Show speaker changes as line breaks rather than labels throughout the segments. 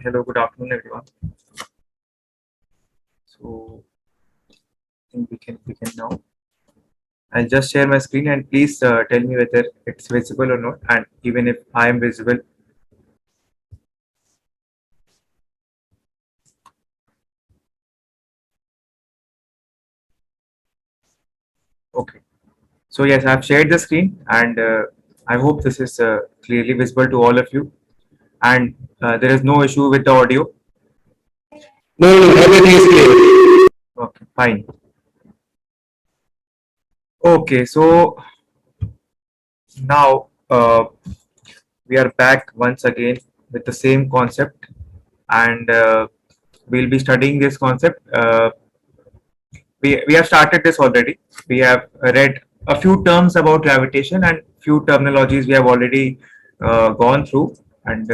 Hello, good afternoon, everyone. So, I think we can begin now. I'll just share my screen and please tell me whether it's visible or not, and even if I am visible. Okay. So yes, I've shared the screen, and I hope this is clearly visible to all of you, and there is no issue with the audio.
No, everything is clear.
Okay, fine. Okay, so now we are back once again with the same concept, and we'll be studying this concept. We have started this already. We have read a few terms about gravitation and few terminologies we have already gone through, and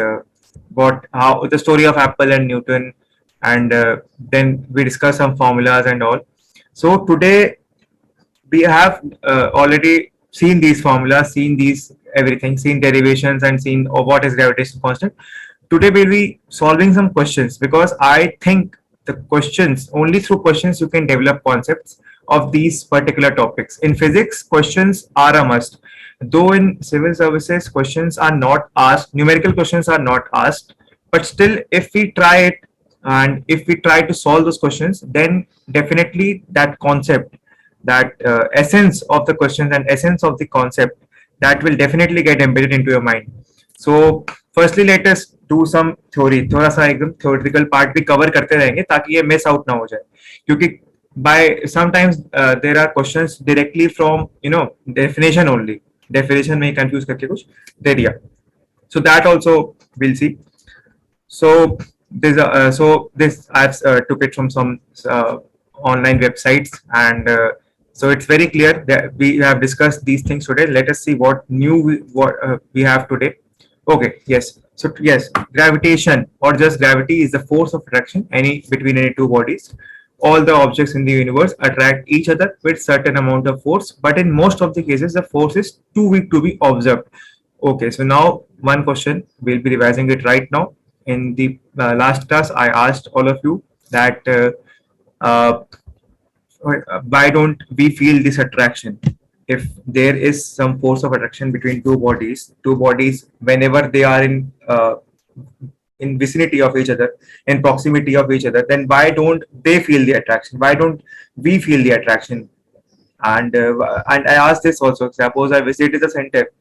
what how the story of Apple and Newton, and then we discuss some formulas and all. So today we have already seen these formulas, seen these everything, seen derivations, and seen what is gravitational constant. Today we'll be solving some questions because I think the questions, only through questions you can develop concepts of these particular topics. In physics, questions are a must. Though in civil services, questions are not asked, numerical questions are not asked, but still, if we try it and if we try to solve those questions, then definitely that concept, that essence of the questions and essence of the concept, that will definitely get embedded into your mind. So firstly, let us do some theory. थोड़ा सा एकदम theoretical part भी cover करते रहेंगे ताकि ये miss out ना हो जाए, क्योंकि by sometimes there are questions directly from definition only. Definition में confuse करके कुछ दे दिया. So that also we'll see. So this I've took it from some online websites, and so it's very clear that we have discussed these things today. Let us see what new we have today. Okay, yes. So yes, gravitation, or just gravity, is the force of attraction between any two bodies. All the objects in the universe attract each other with certain amount of force, but in most of the cases, the force is too weak to be observed. Okay, so now one question, we'll be revising it right now. In the last class, I asked all of you that uh, why don't we feel this attraction? If there is some force of attraction between two bodies, whenever they are in vicinity of each other, in proximity of each other, then why don't they feel the attraction? Why don't we feel the attraction? And I asked this also. Suppose I visited the center,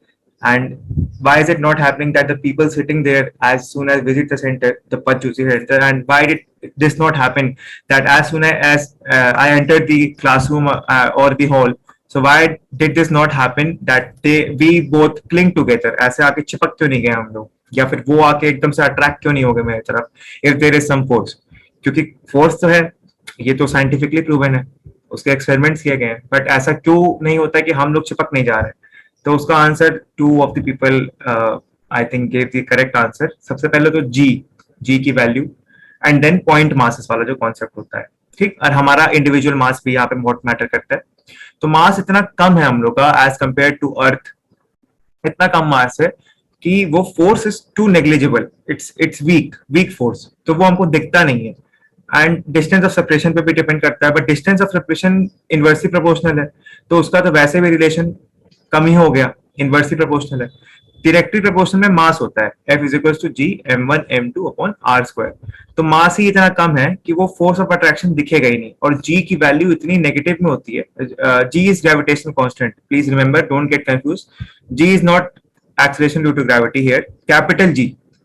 and why is it not happening that the people sitting there, as soon as visit the center, the Pachusi center, and why did this not happen that as soon as I entered the classroom or the hall, so why did this not happen that we both cling together? ऐसे आके चिपक क्यों नहीं गए हम लोग, या फिर वो आके एकदम से अट्रैक्ट क्यों नहीं हो गए मेरी तरफ? If there is some force, क्योंकि फोर्स तो है, ये तो साइंटिफिकली प्रूवन है, उसके एक्सपेरिमेंट्स किए गए हैं, बट ऐसा क्यों नहीं होता कि हम लोग चिपक नहीं जा रहे? तो उसका answer, two of the people I think gave the correct answer. सबसे पहले तो जी की value, and then point masses वाला जो कॉन्सेप्ट होता है, ठीक. और हमारा इंडिविजुअल मास भी यहाँ पे बहुत मैटर करता है. तो मास इतना कम है हम लोग का एज कम्पेयर टू अर्थ, इतना कम मास है कि वो force is too negligible, it's weak force, तो वो हमको दिखता नहीं है. एंड डिस्टेंस ऑफ सेपरेशन पे भी डिपेंड करता है, but distance of separation inversely proportional है, तो उसका तो वैसे भी रिलेशन कम ही हो गया, इनवर्सली प्रोपोर्शनल है. डायरेक्टली प्रोपोर्शनल में मास होता है F is equal to G m1 m2 upon r square. तो मास ही इतना कम है कि वो फोर्स ऑफ अट्रैक्शन दिखेगा ही नहीं, और जी की वैल्यू इतनी नेगेटिव में होती है. G is gravitational constant, please remember, don't get confuse. G is not acceleration due to gravity here, capital G,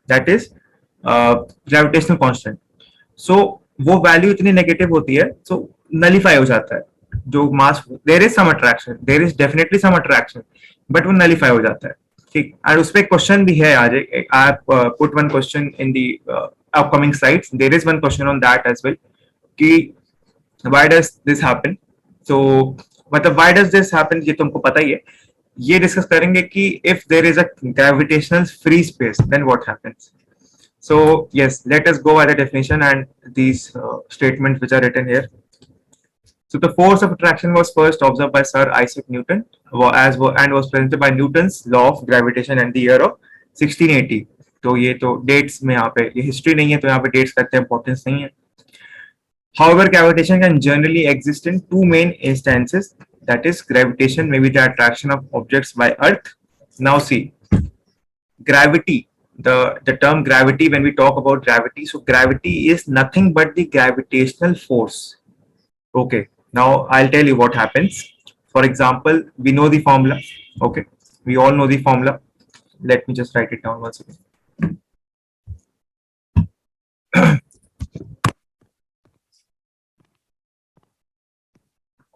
that is gravitational constant. So वो वैल्यू इतनी नेगेटिव होती है, so नलीफाई हो जाता है जो mass. There is some attraction, there is definitely some attraction, but वो nullify हो जाता है, ठीक. एंड उस पर क्वेश्चन भी है आज. I put one question in the upcoming slides. There is one question on that as well कि why does this happen. So मतलब व्हाई डज दिस हैपन, ये तुमको पता ही है. ये डिस्कस करेंगे कि if there is a gravitational free space, then what happens. So yes, let us go by the definition and these statements which are written here. So the force of attraction was first observed by Sir Isaac Newton and was presented by Newton's law of gravitation in the year of 1680. तो ये तो dates में यहाँ पे, ये history नहीं है तो यहाँ पे डेट्स का इतना इंपॉर्टेंस नहीं है. However, gravitation can generally exist in two main instances. That is, gravitation may be the attraction of objects by Earth. Now, see, gravity. The term gravity, when we talk about gravity, so gravity is nothing but the gravitational force. Okay. Now I'll tell you what happens. For example, we know the formula. Okay. We all know the formula. Let me just write it down once again.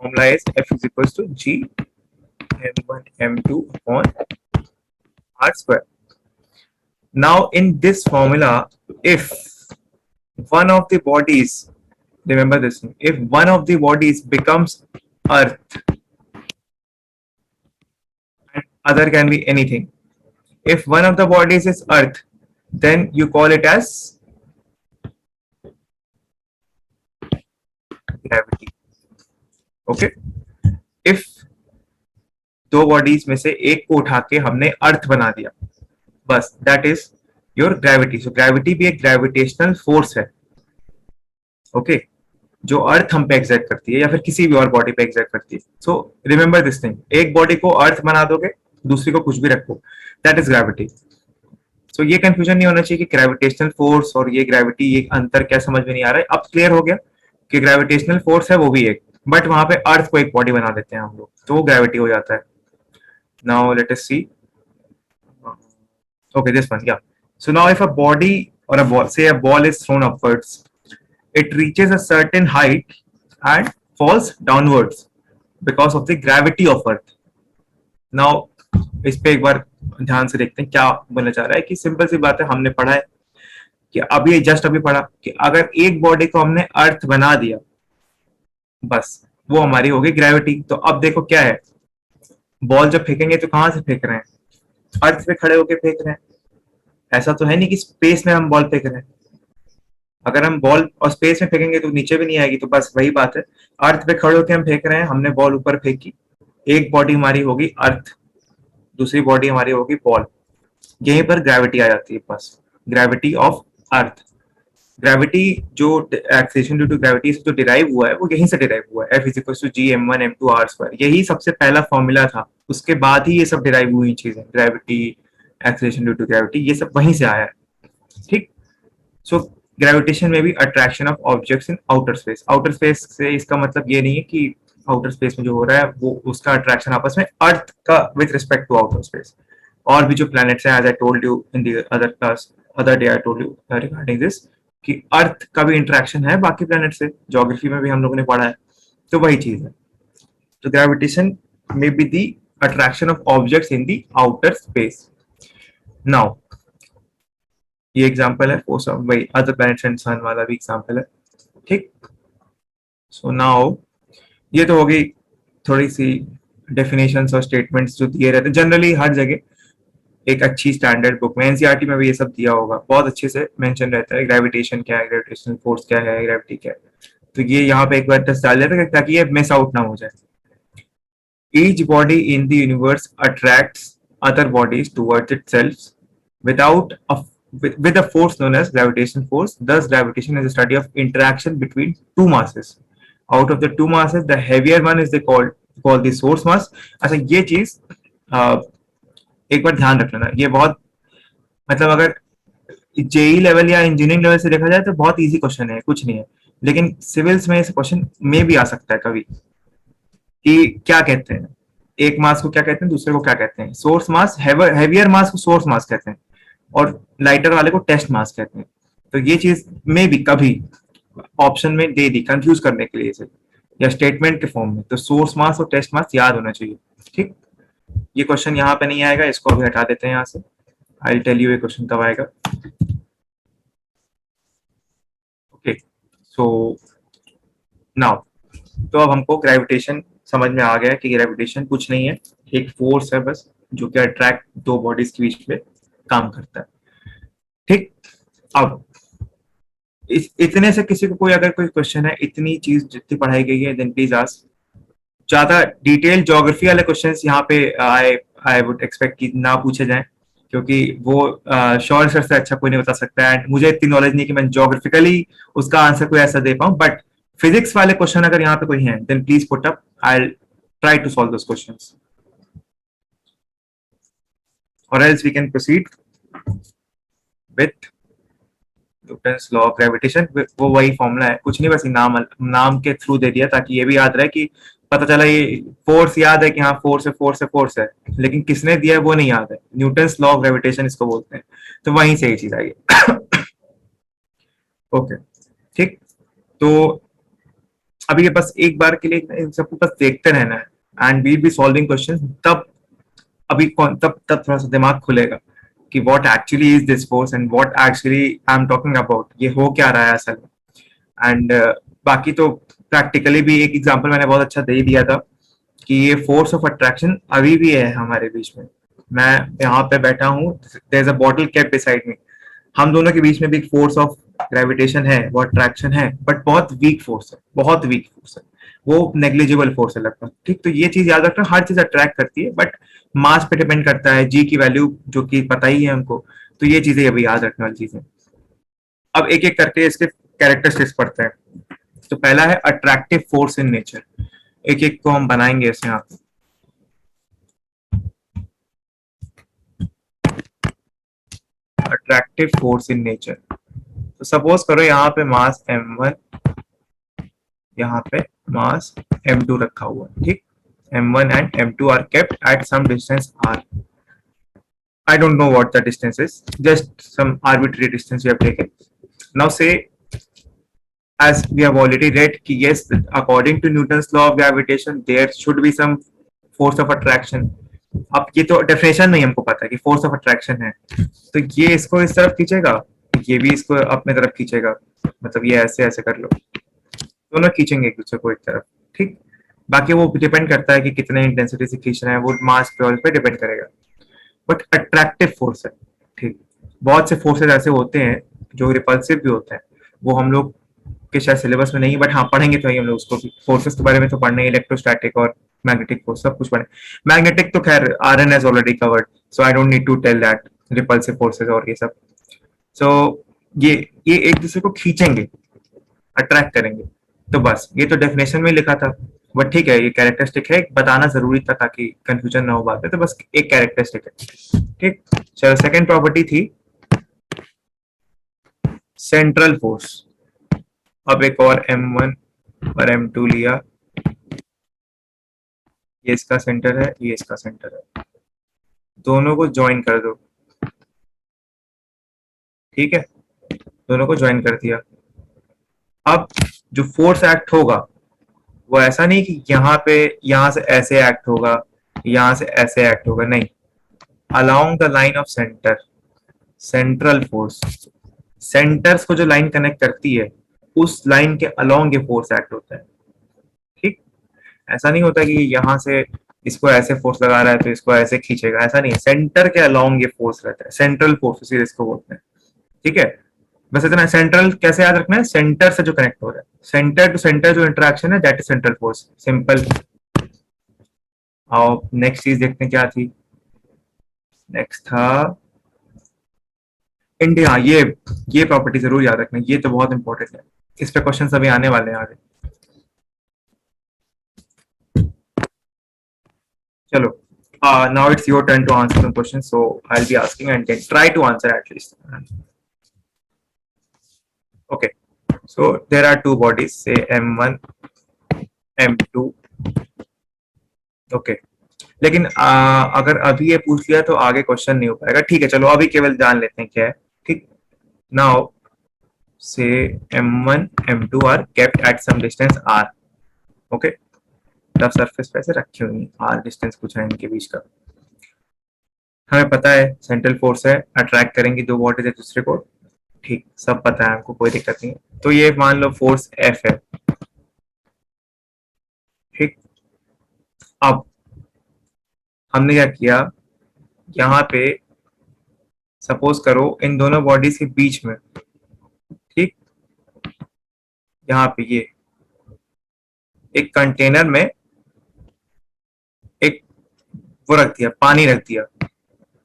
Formula is F is equals to G m1 m2 upon r square. Now in this formula, if one of the bodies, remember this, if one of the bodies becomes Earth, and other can be anything. If one of the bodies is Earth, then you call it as gravity. Okay. If दो bodies में से एक को उठा के हमने अर्थ बना दिया, बस that is your gravity. So gravity भी एक ग्रेविटेशनल फोर्स है. ओके. जो अर्थ हम पे एग्जैक्ट करती है या फिर किसी भी और बॉडी पे एग्जैक्ट करती है. सो रिमेंबर दिस थिंग, एक बॉडी को अर्थ बना दोगे, दूसरी को कुछ भी रखो, दैट इज ग्रेविटी. सो ये कंफ्यूजन नहीं होना चाहिए कि ग्रेविटेशनल फोर्स और ये ग्रेविटी, ये अंतर क्या समझ में नहीं आ रहा है. अब क्लियर हो गया कि ग्रेविटेशनल फोर्स है वो भी एक, बट वहां पे अर्थ को एक बॉडी बना देते हैं हम लोग, तो वो ग्रेविटी हो जाता है. Now let us see. Okay, this one, yeah. So now if a body or a ball, say a ball is thrown upwards, it reaches a certain height and falls downwards because of the gravity of Earth. Now इस पे एक बार ध्यान से देखते हैं क्या बोलना चाह रहा है. कि सिंपल सी बात है, हमने पढ़ा है कि अभी जस्ट अभी पढ़ा कि अगर एक बॉडी को हमने अर्थ बना दिया, बस वो हमारी होगी ग्रेविटी. तो अब देखो क्या है, बॉल जब फेंकेंगे तो कहां से फेंक रहे हैं, अर्थ पे खड़े होके फेंक रहे हैं. ऐसा तो है नहीं कि स्पेस में हम बॉल फेंक रहे हैं. अगर हम बॉल और स्पेस में फेंकेंगे तो नीचे भी नहीं आएगी. तो बस वही बात है, अर्थ पे खड़े होके हम फेंक रहे हैं, हमने बॉल ऊपर फेंकी, एक बॉडी हमारी होगी अर्थ, दूसरी बॉडी हमारी होगी बॉल. यहीं पर ग्रेविटी आ जाती है. बस ग्रेविटी ऑफ अर्थ. ग्रेविटी जो एक्सेलरेशन ड्यू टू ग्रेविटी से जो डिराइव हुआ है वो यहीं से डिराइव हुआ है. F is equal to G m1 m2 r square. यही सबसे पहला फॉर्मूला था, उसके बाद ही ये सब डिराइव हुई चीजें, gravity, acceleration due to gravity, ये सब वहीं से आया है. ठीक. सो ग्रेविटेशन में भी attraction of objects in outer space. Outer space से इसका मतलब ये नहीं है कि आउटर स्पेस में जो हो रहा है वो उसका अट्रैक्शन आपस में अर्थ का with respect to outer space. और भी जो प्लैनेट्स हैं, as I told you in the other class, other day I told you regarding this, कि अर्थ का भी इंटरेक्शन है बाकी प्लैनेट से. ज्योग्राफी में भी हम लोगों ने पढ़ा है. तो वही चीज है. तो gravitation may be the attraction of objects in the outer space. Now ये एग्जांपल है फॉर सम वही अदर प्लैनेट्स एंड सन वाला भी एग्जांपल है. ठीक. सो नाउ ये तो हो गई थोड़ी सी डेफिनेशंस और स्टेटमेंट्स जो दिए रहते हैं जनरली हर जगह. एक अच्छी स्टैंडर्ड बुक में, एनसीईआरटी में भी ये सब दिया होगा, बहुत अच्छे से मेंशन रहता है. ग्रेविटेशन क्या है, ग्रेविटेशनल फोर्स क्या है, ग्रेविटी क्या है. तो ये यहाँ पे एक बार टेस्ट डाल देते हैं ताकि ये मिस आउट ना हो जाए. Each body in the universe attracts other bodies towards itself without with a force known as gravitational force. Thus, gravitation is a study of interaction between two masses. Out of the two masses, the heavier one is called the source mass. अच्छा, ये चीज एक बार ध्यान रख लेना. ये बहुत मतलब अगर जेई लेवल या इंजीनियरिंग लेवल से देखा जाए तो बहुत इजी क्वेश्चन है, कुछ नहीं है. लेकिन सिविल्स में ऐसे क्वेश्चन में भी आ सकता है कभी कि क्या कहते हैं, एक मास को क्या कहते हैं, दूसरे को क्या कहते हैं. सोर्स मास, हैवियर मास को सोर्स मास कहते हैं और लाइटर वाले को टेस्ट मास कहते हैं. तो ये चीज में भी कभी ऑप्शन में दे दी कंफ्यूज करने के लिए इसे, या स्टेटमेंट के फॉर्म में. तो सोर्स मास और टेस्ट मास याद होना चाहिए. ठीक. ये क्वेश्चन यहाँ पे नहीं आएगा, इसको अभी हटा देते हैं यहाँ से. आई विल टेल यू ये क्वेश्चन कब आएगा. ओके. सो नाउ तो अब हमको ग्रेविटेशन समझ में आ गया कि ग्रेविटेशन कुछ नहीं है, एक फोर्स है बस, जो कि अट्रैक्ट दो बॉडीज के बीच में काम करता है. ठीक. अब इतने से किसी को कोई अगर कोई क्वेश्चन है, इतनी चीज जितनी पढ़ाई गई है, देन प्लीज आस्क. ज्यादा डिटेल ज्योग्राफी वाले क्वेश्चंस यहाँ पे आई वुड एक्सपेक्ट कि ना पूछे जाएं, क्योंकि वो श्योर सर से अच्छा कोई नहीं बता सकता है, एंड मुझे इतनी नॉलेज नहीं कि मैं ज्योग्राफिकली उसका आंसर कोई ऐसा दे पाऊं, बट फिजिक्स वाले क्वेश्चन अगर यहाँ पे कोई है then please put up, I try to solve those questions, और else we can proceed with Newton's law of gravitation. वो वही फॉर्मूला है, कुछ नहीं, बस नाम के थ्रू दे दिया ताकि ये भी याद रहे कि पता चला ये फोर्स याद है कि हाँ फोर्स है फोर्स है फोर्स है, लेकिन किसने दिया है वो नहीं याद है। न्यूटन्स लॉ ऑफ ग्रेविटेशन इसको बोलते हैं, तो वहीं से ये चीज आई है। ओके ठीक, तो अभी ये बस एक बार के लिए इन सबको बस देखते रहना है and we'll be solving question, तब अभी तब थोड़ा सा दिमाग खुलेगा कि what actually is this force and what actually I am talking about, ये हो क्या रहा है असल में। एंड बाकी तो प्रैक्टिकली भी एक एग्जांपल मैंने बहुत अच्छा दे दिया था कि ये फोर्स ऑफ अट्रैक्शन अभी भी है हमारे बीच में। मैं यहाँ पे बैठा हूँ, there is a bottle cap beside me, हम दोनों के बीच में भी एक फोर्स ऑफ ग्रेविटेशन है, वो अट्रैक्शन है, बट बहुत वीक फोर्स है, बहुत वीक फोर्स है, वो नेग्लिजिबल फोर्स है लगभग। ठीक, तो ये चीज याद रखना, हर चीज अट्रैक्ट करती है बट मास पे डिपेंड करता है, जी की वैल्यू जो कि पता ही है हमको, तो ये चीजें अभी याद रखने वाली चीजें। अब एक एक करके इसके कैरेक्टरिस्टिक्स पढ़ते हैं। तो पहला है अट्रैक्टिव फोर्स इन नेचर, एक एक को हम बनाएंगे इसे यहाँ पे। अट्रैक्टिव फोर्स इन नेचर, तो सपोज करो यहाँ पे मास m1, यहाँ पे मास m2 रखा हुआ है, ठीक, m1 and m2 are kept at some distance r. I don't know what the distance is, just some arbitrary distance we have taken. Now say, as we have already read कि yes, according to Newton's law of gravitation there should be some force of attraction. अब ये तो definition नहीं हमको पता है कि force of attraction है, तो ये इसको इस तरफ खींचेगा, ये भी इसको अपने तरफ खींचेगा, मतलब ये ऐसे ऐसे कर लो, दोनों खींचेंगे एक दूसरे को एक तरफ, ठीक। बाकी वो डिपेंड करता है कि कितने इंटेंसिटी से खींच रहे हैं, वो मास पे डिपेंड करेगा, बट अट्रैक्टिव फोर्स है, ठीक। बहुत से फोर्सेज ऐसे होते हैं जो रिपल्सिव भी होते हैं, वो हम लोग के शायद सिलेबस में नहीं, बट हाँ पढ़ेंगे तो ही हम लोग उसको, फोर्सेस के बारे में तो पढ़ने, इलेक्ट्रोस्टैटिक और मैग्नेटिक फोर्स सब कुछ पढ़े। मैग्नेटिक तो खैर RN has already covered, so I don't need to tell that, repulsive forces और ये सब। सो ये एक दूसरे को खींचेंगे, अट्रैक्ट करेंगे, तो बस ये तो डेफिनेशन में लिखा था, बट ठीक है, ये कैरेक्टरिस्टिक है, बताना जरूरी था ताकि कंफ्यूजन ना हो बात है, तो बस एक कैरेक्टरिस्टिक है, ठीक। चलो सेकंड प्रॉपर्टी थी सेंट्रल फोर्स। अब एक और m1 और m2 लिया, ये इसका सेंटर है, ये इसका सेंटर है, दोनों को ज्वाइन कर दो, ठीक है, दोनों को ज्वाइन कर दिया। अब जो फोर्स एक्ट होगा वो ऐसा नहीं कि यहाँ पे यहाँ से ऐसे एक्ट होगा, यहाँ से ऐसे एक्ट होगा, नहीं, along the line of centre, central force, centres को जो लाइन कनेक्ट करती है उस लाइन के अलोंग ये फोर्स एक्ट होता है, ठीक। ऐसा नहीं होता कि यहाँ से इसको ऐसे फोर्स लगा रहा है तो इसको ऐसे खींचेगा, ऐसा नहीं है, सेंटर के अलोंग ये फोर्स रहता है, सेंट्रल फोर्स इसको बोलते हैं, ठीक है। बस इतना, सेंट्रल कैसे याद रखना है, सेंटर से जो कनेक्ट हो रहा है, सेंटर टू सेंटर जो इंटरेक्शन है that is central force, simple. और नेक्स्ट चीज देखते हैं क्या थी, नेक्स्ट था इंडिया, ये प्रॉपर्टी जरूर याद रखना, ये तो बहुत इंपॉर्टेंट है, इस पे क्वेश्चन अभी आने वाले हैं आगे। चलो, now it's your turn to answer some questions, so I'll be asking and then try to answer at least. Okay, so there are two bodies, say m1 m2, okay, लेकिन अगर अभी ये पूछ लिया तो आगे क्वेश्चन नहीं हो पाएगा, ठीक है। चलो अभी केवल जान लेते हैं क्या है, ठीक। नाउ से m1 m2 are kept at some distance r, okay, तब सरफेस पे ऐसे रखी हुई r डिस्टेंस कुछ है इनके बीच का, हमें पता है सेंट्रल फोर्स है, अट्रैक्ट करेंगे दो बॉडीज एक दूसरे को, ठीक, सब पता है हमको, कोई दिक्कत नहीं है। तो ये मान लो फोर्स F है, ठीक। अब हमने क्या किया, यहाँ पे सपोज करो इन दोनों बॉडीज के बीच में, ठीक, यहाँ पे ये एक कंटेनर में एक वो रख दिया, पानी रख दिया,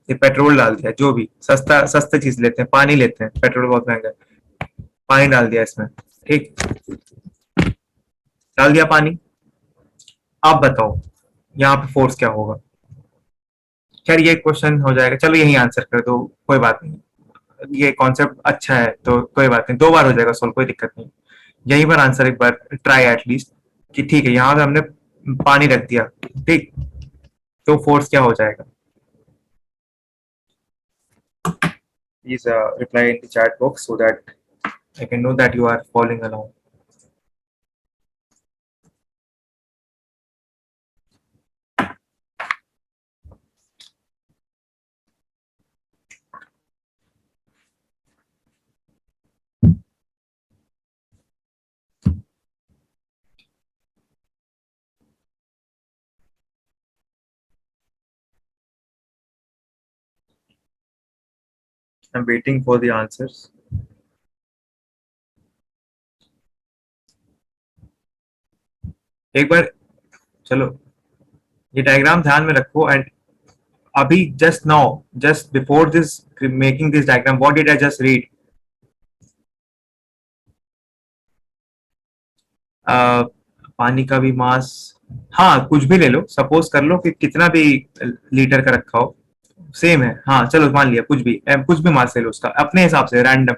ये पेट्रोल डाल दिया, जो भी सस्ता सस्ता चीज लेते हैं, पानी लेते हैं, पेट्रोल बहुत महंगा है, पानी डाल दिया इसमें, ठीक, डाल दिया पानी। आप बताओ यहाँ पे फोर्स क्या होगा? खैर ये क्वेश्चन हो जाएगा, चलो यही आंसर कर दो, कोई बात नहीं, ये कॉन्सेप्ट अच्छा है तो कोई बात नहीं, 2 बार हो जाएगा सॉल्व, कोई दिक्कत नहीं। यहीं पर आंसर एक बार ट्राई एटलीस्ट, कि ठीक है यहाँ पे हमने पानी रख दिया, ठीक, तो फोर्स क्या हो जाएगा? Please reply in the chat box so that I can know that you are following along. I'm waiting for the answers. एक बार चलो ये डायग्राम ध्यान में रखो, एंड अभी just now, just before this making this diagram, what did I just read? पानी का भी मास, हाँ कुछ भी ले लो, सपोज कर लो कि कितना भी लीटर का रखा हो, सेम है, हाँ चलो मान लिया, कुछ भी मास ले लो उसका अपने हिसाब से रैंडम,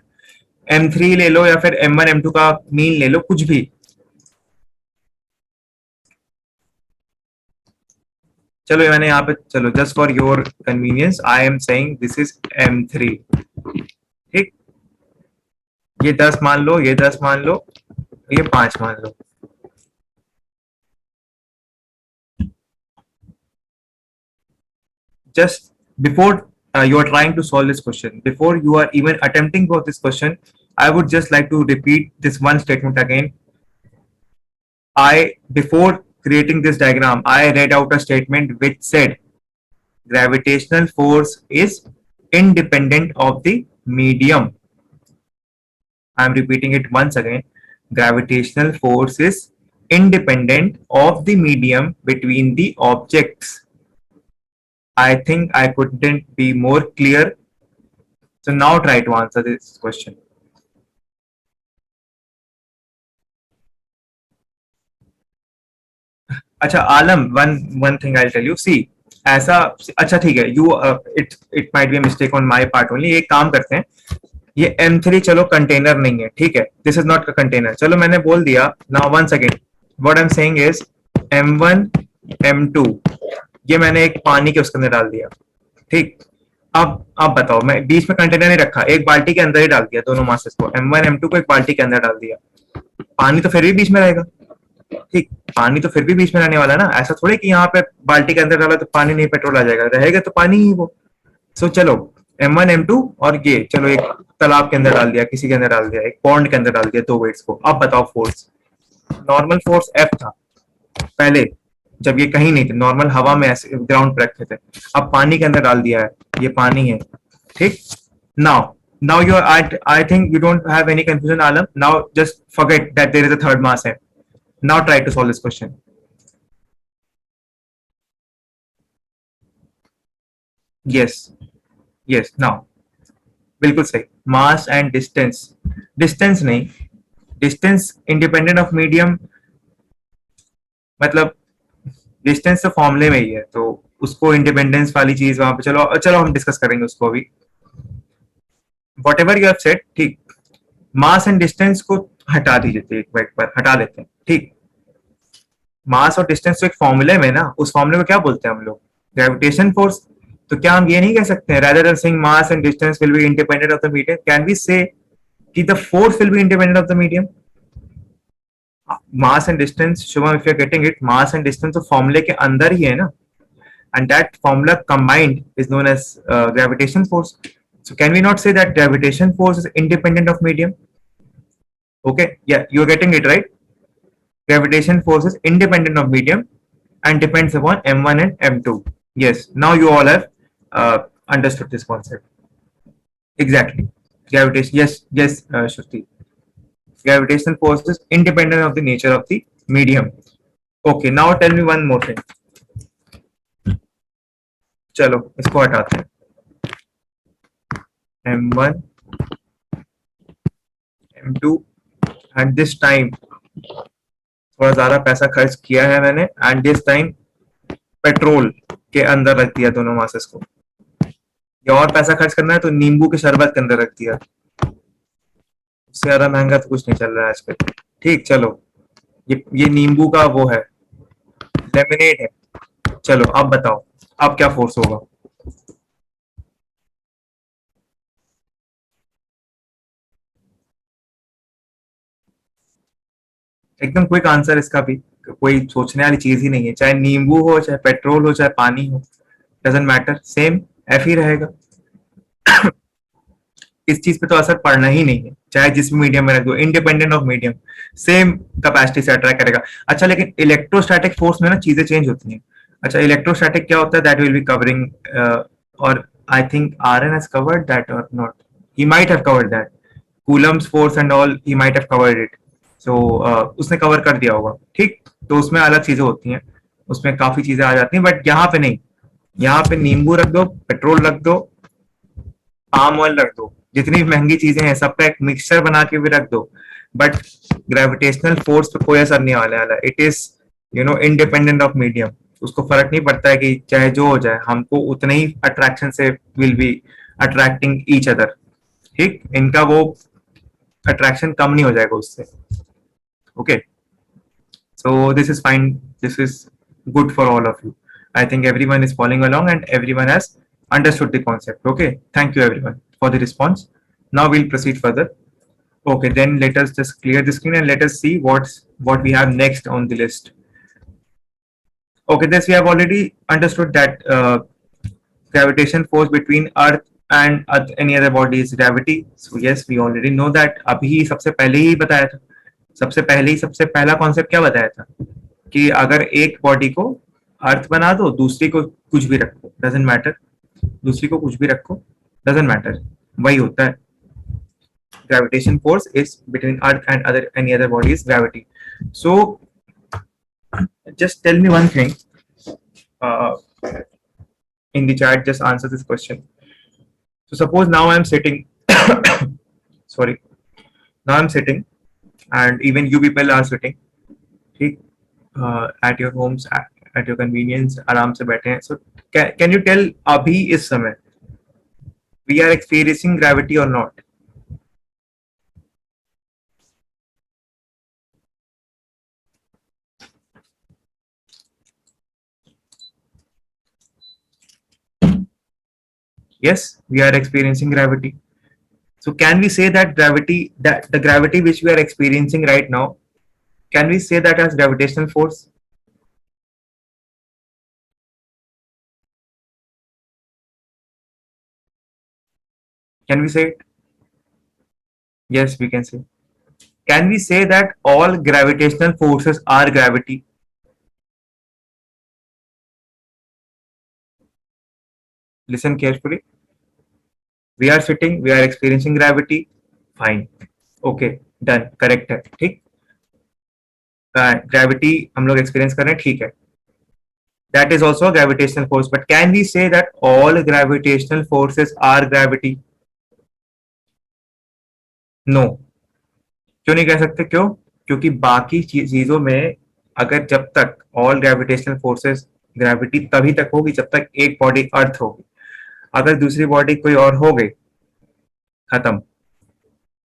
M3 ले लो या फिर M1 M2 का मीन ले लो, कुछ भी। चलो मैंने यहाँ पे, चलो just for your convenience I am saying this is M3, ठीक, ये 10 मान लो, ये 10 मान लो, ये 5 मान लो। Just before you are trying to solve this question, before you are even attempting for this question, I would just like to repeat this one statement again. Before creating this diagram, I read out a statement which said gravitational force is independent of the medium. I am repeating it once again. Gravitational force is independent of the medium between the objects. I think I couldn't be more clear. So now try to answer this question. अच्छा आलम, one thing I'll tell you. See, ऐसा, अच्छा ठीक है, it might be a mistake on my part only. एक काम करते हैं, ये M3 चलो कंटेनर नहीं है, ठीक है, this is not a container, चलो मैंने बोल दिया। Now once again what I am saying is M1 M2, ये मैंने एक पानी के उसके अंदर डाल दिया, ठीक। अब आप बताओ, मैं बीच में कंटेनर नहीं रखा, एक बाल्टी के अंदर ही डाल दिया दोनों मासेस को, M1 M2 को एक बाल्टी के अंदर डाल दिया, पानी तो फिर भी बीच में रहेगा, ठीक, पानी तो फिर भी बीच में रहने वाला है ना, ऐसा थोड़ी कि यहाँ पे बाल्टी के अंदर डाला तो पानी नहीं पेट्रोल आ जाएगा, रहेगा तो पानी ही वो। सो चलो M1 M2 और ये चलो एक तालाब के अंदर डाल दिया, किसी के अंदर डाल दिया, एक पॉन्ड के अंदर डाल दिया, 2 वेट्स को। अब बताओ फोर्स, नॉर्मल फोर्स F था पहले जब ये कहीं नहीं थे, नॉर्मल हवा में ऐसे ग्राउंड पर रखे थे, अब पानी के अंदर डाल दिया है, ये पानी है, ठीक। Now you I think you don't have any confusion Alam, now just forget that there is a third mass है। Now try to solve this question. Yes now बिल्कुल सही, मास एंड डिस्टेंस, डिस्टेंस नहीं, डिस्टेंस इंडिपेंडेंट ऑफ मीडियम, मतलब distance तो फॉर्मूले में ही है, तो उसको इंडिपेंडेंस वाली चीज वहां पे, चलो हम डिस्कस करेंगे उसको अभी। What ever you have said, ठीक, मास एंड डिस्टेंस को हटा दीजिए, एक बार हटा लेते हैं, ठीक। मास और डिस्टेंस तो एक फॉर्मूले में ना, उस फॉर्मूले को क्या बोलते हैं हम लोग? Gravitation force. तो क्या हम ये नहीं कह सकते हैं, rather than saying mass and distance will be independent of the medium, can we say कि the force will be independent of the medium? Mass and distance, Shubham, if you're getting it, mass and distance तो फॉर्मूले के अंदर ही है ना, and that formula combined is known as gravitation force. So can we not say that gravitation force is independent of medium? Okay, yeah, you're getting it right. Gravitation force is independent of medium and depends upon M1 and M2. Yes, now you all have understood this concept. Exactly. Gravitation, yes, Shruti. Gravitational force is independent of the nature of the medium. Okay, now tell me one more thing. चलो इसको हटाते हैं, m1 m2 and this time थोड़ा ज्यादा पैसा खर्च किया है मैंने, एंड दिस टाइम पेट्रोल के अंदर रख दिया दोनों मासेस को, या और पैसा खर्च करना है तो नींबू के शरबत के अंदर रख दिया। उससे ज्यादा महंगा तो कुछ नहीं चल रहा है आजकल। ठीक, चलो ये नींबू का वो है, लेमनेड है। चलो अब बताओ, अब क्या फोर्स होगा? एकदम क्विक आंसर इसका भी, कोई सोचने वाली चीज ही नहीं है। चाहे नींबू हो, चाहे पेट्रोल हो, चाहे पानी हो, डजेंट मैटर, सेम एफ ही रहेगा। इस चीज पे तो असर पड़ना ही नहीं है, चाहे जिस मीडियम में रख दो, independent of medium, same capacity से अट्रैक्ट करेगा। अच्छा, लेकिन इलेक्ट्रोस्टैटिक फोर्स में ना चीजें चेंज होती हैं। अच्छा, इलेक्ट्रोस्टैटिक क्या होता है? दैट विल बी कवरिंग, और I think RN has covered that और not, he might have covered that, Coulomb's force and all, he might have covered it. So उसने कवर कर दिया होगा। ठीक, तो उसमें अलग चीजें होती हैं, उसमें काफी चीजें आ जाती हैं, बट यहाँ पे नहीं। यहाँ पे नींबू रख दो, पेट्रोल रख दो, पाम ऑयल रख दो, जितनी महंगी चीजें हैं सब का एक मिक्सचर बना के भी रख दो, बट ग्रेविटेशनल फोर्स पे कोई असर नहीं आने वाला। It is independent of medium. उसको फर्क नहीं पड़ता है कि चाहे जो हो जाए, हमको उतने ही अट्रैक्शन से will be attracting each other. ठीक, इनका वो अट्रैक्शन कम नहीं हो जाएगा उससे। Okay, so this is fine, this is good for all of you. I think everyone is following along and everyone has understood the concept. Okay, thank you everyone for the response. Now we'll proceed further. Okay, then let us just clear the screen and let us see what we have next on the list. Okay, this we have already understood that gravitation force between earth and any other body is gravity. So yes, we already know that. अभी सबसे पहले ही बताया था, सबसे पहला concept क्या बताया था कि अगर एक बॉडी को अर्थ बना दो, दूसरी को कुछ भी रखो, डजेंट मैटर, दूसरी को कुछ भी रखो, डजेंट मैटर, वही होता है। Gravitation force is between earth and other any other body is gravity. So just tell me one thing, in the chat, just answer this question. So suppose now I'm sitting sorry, now I'm sitting and even you people are sitting, ठीक, at your homes, at your convenience, आराम से बैठे हैं। So can you tell अभी इस समय we are experiencing gravity or not? Yes, we are experiencing gravity. So can we say that the gravity which we are experiencing right now, can we say that as gravitational force? Can we say it? Yes, we can say. Can we say that all gravitational forces are gravity? Listen carefully. We are sitting, we are experiencing gravity. Fine. Okay, done. Correct है, ठीक। Gravity हम लोग experience कर रहे हैं, ठीक है। That is also a gravitational force. But can we say that all gravitational forces are gravity? No. क्यों नहीं कह सकते? क्यों? क्योंकि बाकी चीजों में अगर जब तक ऑल ग्रेविटेशनल फोर्सेस, ग्रेविटी तभी तक होगी जब तक एक बॉडी अर्थ होगी। अगर दूसरी बॉडी कोई और हो गई, खत्म,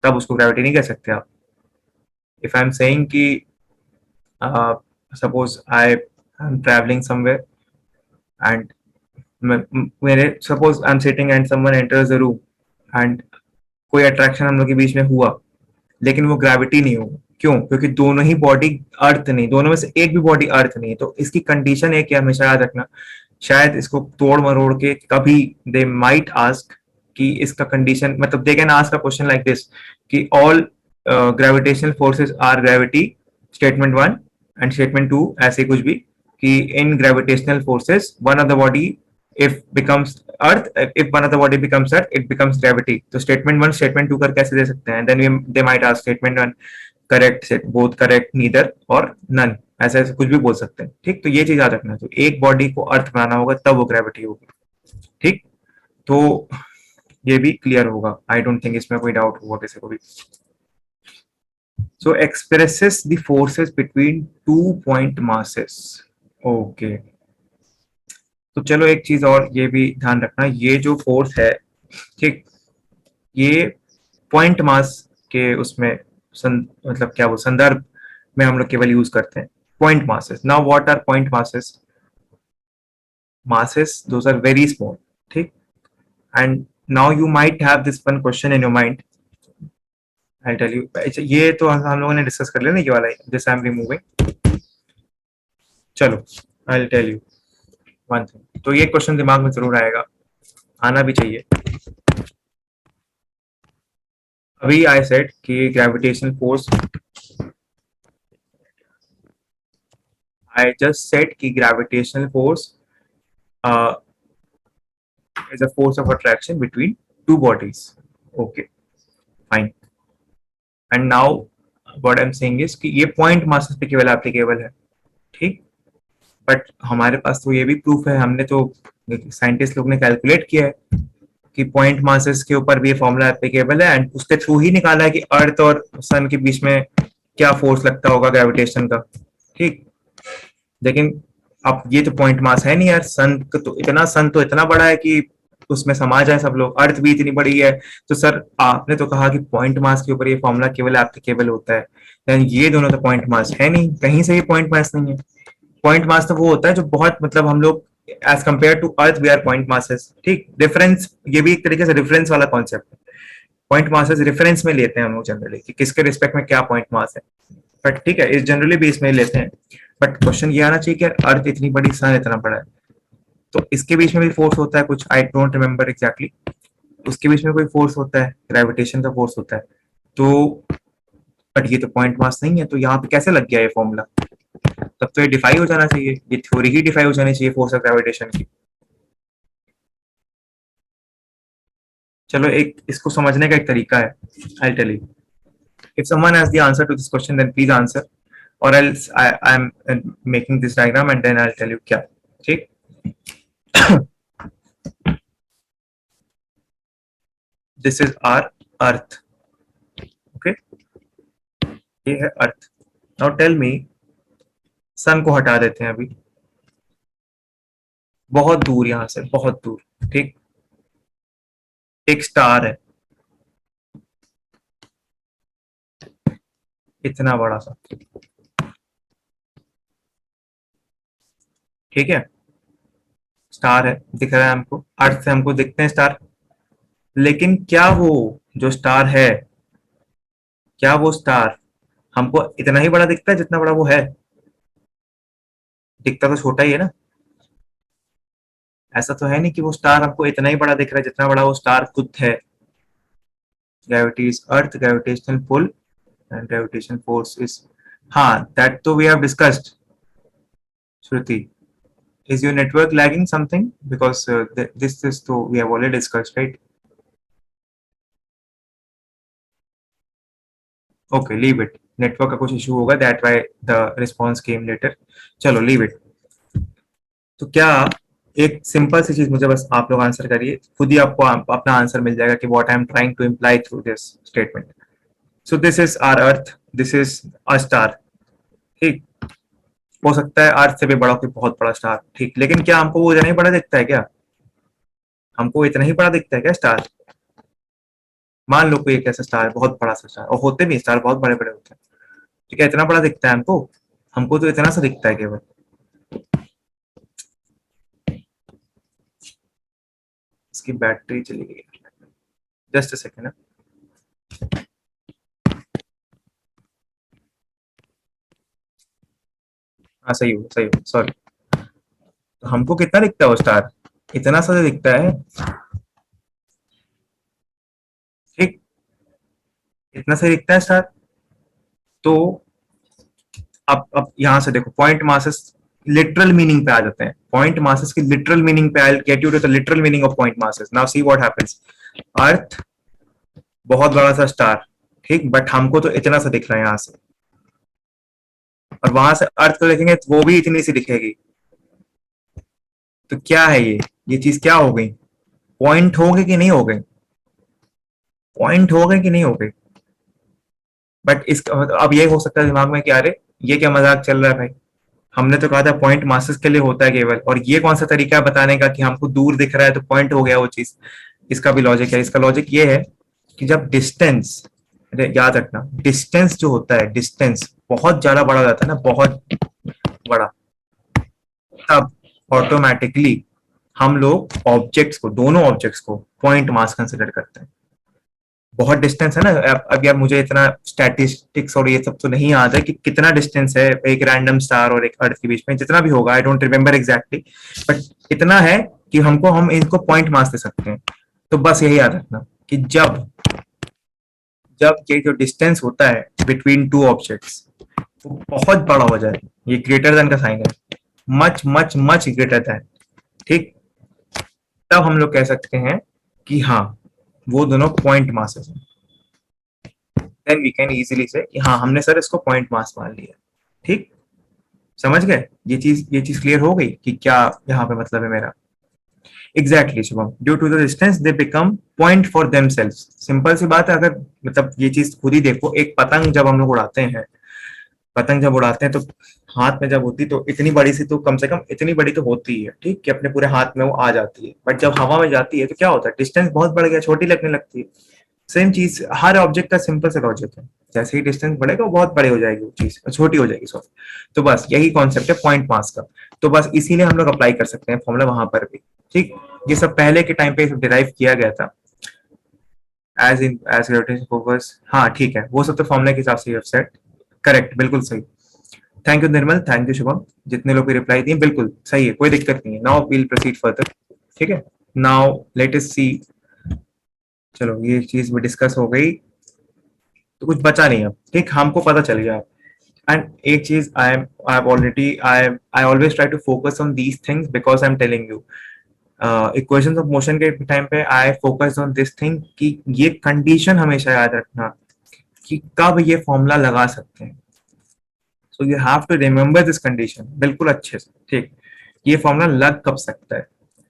तब उसको ग्रेविटी नहीं कह सकते आप। इफ आई एम सेइंग कि suppose I am travelling somewhere and मेरे suppose I am sitting and someone enters the room and कोई अट्रैक्शन हम लोग के बीच में हुआ, लेकिन वो ग्रेविटी नहीं होगा। क्यों? क्योंकि दोनों ही बॉडी अर्थ नहीं, दोनों में से एक भी बॉडी अर्थ नहीं है। तो इसकी कंडीशन है कि हमेशा याद रखना, शायद इसको तोड़ मरोड़ के कभी दे माइट आस्क कि इसका कंडीशन, मतलब they can ask a question like this कि all gravitational forces are gravity, statement 1, and statement 2 ऐसे कुछ भी कि इन gravitational forces one of the body if becomes earth, if one of the body becomes earth, it becomes gravity. तो statement 1 statement 2 कर कैसे दे सकते हैं? then they might ask statement 1 correct, both correct, neither और none, ऐसे ऐसे कुछ भी बोल सकते हैं। ठीक, तो ये चीज याद रखना। तो एक बॉडी को अर्थ बनाना होगा तब वो ग्रेविटी होगी। ठीक, तो ये भी क्लियर होगा, आई डोंट थिंक इसमें कोई डाउट होगा किसी को भी. So expresses the forces between 2 point masses. Okay. तो चलो एक चीज और ये भी ध्यान रखना, ये जो फोर्स है, ठीक, ये पॉइंट मास के उसमें मतलब क्या वो संदर्भ में हम लोग केवल यूज करते हैं point masses. Now what are point masses? masses those are very small, ठीक. And now you might have this one question in your mind. I'll tell you. ये तो हम लोगों ने डिस्कस कर लिया ना, ये वाला जैसे आई एम रिमूविंग. चलो I'll tell you one thing. तो ये क्वेश्चन दिमाग में जरूर आएगा, आना भी चाहिए. अभी आई सेड कि gravitational force, I just said कि gravitational force is a force of attraction between two bodies. Okay, fine. And now what I'm saying is कि ये point masses पे केवल applicable है, ठीक. बट हमारे पास तो ये भी प्रूफ है, हमने तो साइंटिस्ट लोग ने कैलकुलेट किया है कि पॉइंट मासेस के ऊपर भी ये फॉर्मूला एप्लीकेबल है, एंड उसके थ्रू ही निकाला है कि अर्थ और सन के बीच में क्या फोर्स लगता होगा ग्रेविटेशन का, ठीक. लेकिन अब ये तो पॉइंट मास है नहीं यार, सन तो इतना बड़ा है कि उसमें समा जाए सब लोग, अर्थ भी इतनी बड़ी है. तो सर आपने तो कहा कि पॉइंट मास के ऊपर ये फॉर्मूला केवल एप्लीकेबल होता है, लेकिन ये दोनों तो पॉइंट मास है नहीं, कहीं से ये पॉइंट मास नहीं है. पॉइंट मास तो वो होता है जो बहुत, मतलब हम लोग as compare to earth we are point masses, ठीक. डिफरेंस, ये भी एक तरीके से रेफरेंस वाला कॉन्सेप्ट है. पॉइंट मासेस रेफरेंस में लेते हैं हम लोग जनरली कि किसके रिस्पेक्ट में क्या पॉइंट मास है, बट ठीक है, इस जनरली भी इसमें लेते हैं. बट क्वेश्चन ये आना चाहिए कि अर्थ इतनी बड़ी, सन इतना बड़ा है, तो इसके बीच में भी फोर्स होता है कुछ, आई डोंट रिमेम्बर एग्जैक्टली. उसके बीच में कोई फोर्स होता है, ग्रेविटेशन का फोर्स होता है. तो बट ये तो पॉइंट मास नहीं है, तो यहाँ पे कैसे लग गया ये फॉर्मूला? तब तो ये डिफाई हो जाना चाहिए, ये थ्योरी ही डिफाई हो जानी चाहिए फोर्स ऑफ ग्रेविटेशन की. चलो एक इसको समझने का एक तरीका है, I tell you. If someone has the answer to this question then please answer, और else I am making this diagram and then I will tell you क्या, ठीक. This is our earth, okay, ये है अर्थ. Now tell me, सन को हटा देते हैं अभी, बहुत दूर, यहां से बहुत दूर, ठीक, एक स्टार है इतना बड़ा सा, ठीक है. स्टार है, दिख रहा है हमको, अर्थ से हमको दिखते हैं स्टार. लेकिन क्या वो जो स्टार है, क्या वो स्टार हमको इतना ही बड़ा दिखता है जितना बड़ा वो है? दिखता तो छोटा ही है ना. ऐसा तो है नहीं कि वो स्टार हमको इतना ही बड़ा दिख रहा है जितना बड़ा वो स्टार खुद है. Gravity is earth, gravitational pull and gravitation force is, हाँ दैट तो we have discussed. Shruti, is your network lagging something? Because this तो we have already discussed, right? Okay, leave it. Network का कुछ issue होगा, that why the response came later. चलो leave it. तो क्या, एक सिंपल सी चीज मुझे बस आप लोग आंसर करिए, खुद ही आपको अपना आंसर मिल जाएगा कि what I am trying to imply through this statement. So this is our Earth, this is a star, ठीक. हो सकता है अर्थ से भी बड़ा कोई बहुत बड़ा स्टार, ठीक, लेकिन क्या हमको वो इतना ही बड़ा दिखता है क्या? हमको इतना ही बड़ा दिखता है क्या स्टार? मान लो कोई एक ऐसा स्टार है, बहुत बड़ा सा स्टार, और होते भी स्टार बहुत बड़े बड़े होते हैं, ठीक है, इतना बड़ा दिखता है हमको? हमको तो इतना सा दिखता है केवल. इसकी बैटरी चली गई, जस्ट अ सेकेंड. हाँ सही हो, सही हो, सॉरी. तो हमको कितना दिखता है वो स्टार? इतना सा दिखता है, ठीक, इतना सा दिखता है स्टार. तो अब यहाँ से देखो, पॉइंट मासेस लिटरल मीनिंग पे आ जाते हैं. पॉइंट मासेस की लिटरल मीनिंग पे, I get you to the literal meaning of point masses. Now see what happens. Earth बहुत बड़ा सा स्टार, ठीक, बट हमको तो इतना सा दिख रहा है यहाँ से, और वहां से अर्थ को देखेंगे तो वो भी इतनी सी दिखेगी. तो क्या है ये चीज क्या हो गई? पॉइंट हो गई कि नहीं हो गई? पॉइंट हो गए कि नहीं हो गए। बट इस अब ये हो सकता है दिमाग में कि अरे ये क्या मजाक चल रहा है भाई, हमने तो कहा था पॉइंट मासेस के लिए होता है केवल, और ये कौन सा तरीका है बताने का कि हमको दूर दिख रहा है तो पॉइंट हो गया वो चीज। इसका भी लॉजिक है। इसका लॉजिक ये है कि जब डिस्टेंस, याद रखना डिस्टेंस जो होता है, डिस्टेंस बहुत ज्यादा बड़ा हो जाता है ना, बहुत बड़ा, तब ऑटोमेटिकली हम लोग ऑब्जेक्ट्स को, दोनों ऑब्जेक्ट्स को पॉइंट मास कंसिडर करते हैं। बहुत डिस्टेंस है ना, अब यार मुझे इतना स्टैटिस्टिक्स और ये सब तो नहीं याद है कि कितना डिस्टेंस है एक रैंडम स्टार और एक अर्थ के बीच में, जितना भी होगा I don't remember exactly, but इतना है कि हम इनको पॉइंट मास दे सकते हैं। तो बस यही याद रखना कि जब जब ये जो डिस्टेंस होता है बिटवीन टू ऑब्जेक्ट्स वो बहुत बड़ा हो जाए, ये ग्रेटर देन का साइन है, much much much greater than, ठीक, तब हम लोग कह सकते हैं कि हाँ वो दोनों पॉइंट मासेस हैं। देन वी कैन इजीली से कि हाँ हमने सर इसको पॉइंट मास मान लिया। ठीक, समझ गए, ये चीज क्लियर हो गई कि क्या यहाँ पे मतलब है मेरा। Exactly Shubham, due to the distance they become point for themselves. Simple सी बात है, अगर मतलब ये चीज खुद ही देखो, एक पतंग जब हम लोग उड़ाते हैं, पतंग जब उड़ाते हैं तो हाथ में जब होती तो इतनी बड़ी सी, तो कम से कम इतनी बड़ी तो होती है, ठीक, कि अपने पूरे हाथ में वो आ जाती है, बट जब हवा में जाती है तो क्या होता है, डिस्टेंस बहुत बढ़ गया, छोटी लगने लगती है। सेम चीज हर ऑब्जेक्ट का सिंपल सा लॉजिक है, जैसे ही डिस्टेंस बढ़ेगा वो बहुत बड़ी हो जाएगी, वो चीज छोटी हो जाएगी, सॉरी। तो बस यही कॉन्सेप्ट है पॉइंट मास का। तो बस इसीलिए हम लोग अप्लाई कर सकते हैं फॉर्मूला वहां पर भी। ठीक, ये सब पहले के टाइम पे डिराइव किया गया था, एज ग्रेविटेशन फोकस, हाँ ठीक है, वो सब तो फॉर्मूला के हिसाब से यू हैव सेट, करेक्ट, बिल्कुल सही। Thank you Nirmal, thank you Shubham, जितने लोग भी रिप्लाई दिए बिल्कुल सही है, कोई दिक्कत नहीं है। Now we'll proceed further. ठीक है, नाउ लेट अस सी। चलो ये चीज भी डिस्कस हो गई, तो कुछ बचा नहीं अब, ठीक, हमको पता चल गया। एंड एक चीज I have already I always try to focus on these things because I am telling you, equations of motion के टाइम पे I focus on this thing कि ये कंडीशन हमेशा याद रखना कि कब ये फॉर्मूला लगा सकते हैं। So you have to remember this condition बिल्कुल अच्छे से, ठीक, ये फॉर्मूला लग कब सकता है,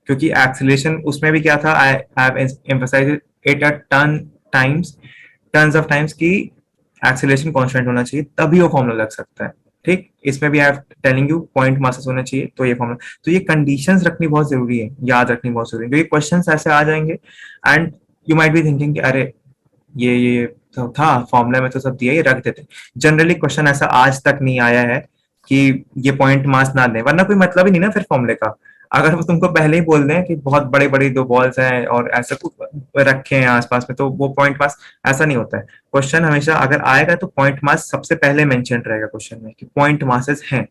क्योंकि एक्सेलरेशन उसमें भी क्या था, I have emphasized it a ton times, tons of times की एक्सेलरेशन कांस्टेंट होना चाहिए तभी वो फॉर्मूला लग सकता है। ठीक, इसमें भी आई am telling you point masses होना चाहिए तो ये फॉर्मूला, तो ये कंडीशंस रखनी बहुत जरूरी है, याद रखनी बहुत जरूरी है, क्योंकि क्वेश्चंस ऐसे आ जाएंगे and you might be thinking कि अरे ये तो था फॉर्मूला में तो सब दिया, ये रख देते। जनरली क्वेश्चन ऐसा आज तक नहीं आया है कि ये पॉइंट मास ना दें, वरना कोई मतलब ही नहीं ना फिर फॉर्मूले का। अगर वो तुमको पहले ही बोल दें कि बहुत बड़ी बड़ी दो बॉल्स हैं और ऐसा कुछ रखे हैं आसपास में, तो वो पॉइंट मास, ऐसा नहीं होता है। क्वेश्चन हमेशा अगर आएगा तो पॉइंट मास सबसे पहले मेंशन रहेगा क्वेश्चन में कि पॉइंट मासेस हैं।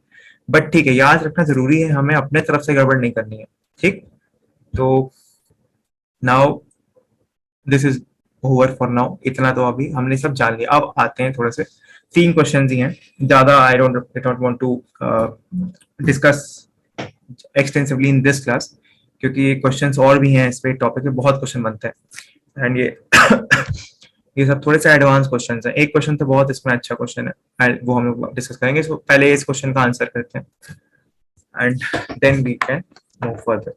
बट ठीक है, याद रखना जरूरी है, हमें अपने तरफ से गड़बड़ नहीं करनी है। ठीक, तो now this is over for now, इतना तो अभी हमने सब जान लिया। अब आते हैं थोड़े से, तीन क्वेश्चन ही हैं, ज्यादा I don't want to discuss extensively in this class, क्योंकि क्वेश्चंस और भी हैं इस पे टॉपिक पे, बहुत क्वेश्चन बनते हैं एंड ये ये सब थोड़े से एडवांस क्वेश्चन हैं। एक क्वेश्चन तो बहुत इसमें अच्छा क्वेश्चन है वो हम लोग डिस्कस करेंगे, सो पहले इस क्वेश्चन का आंसर करते हैं and then we can move further.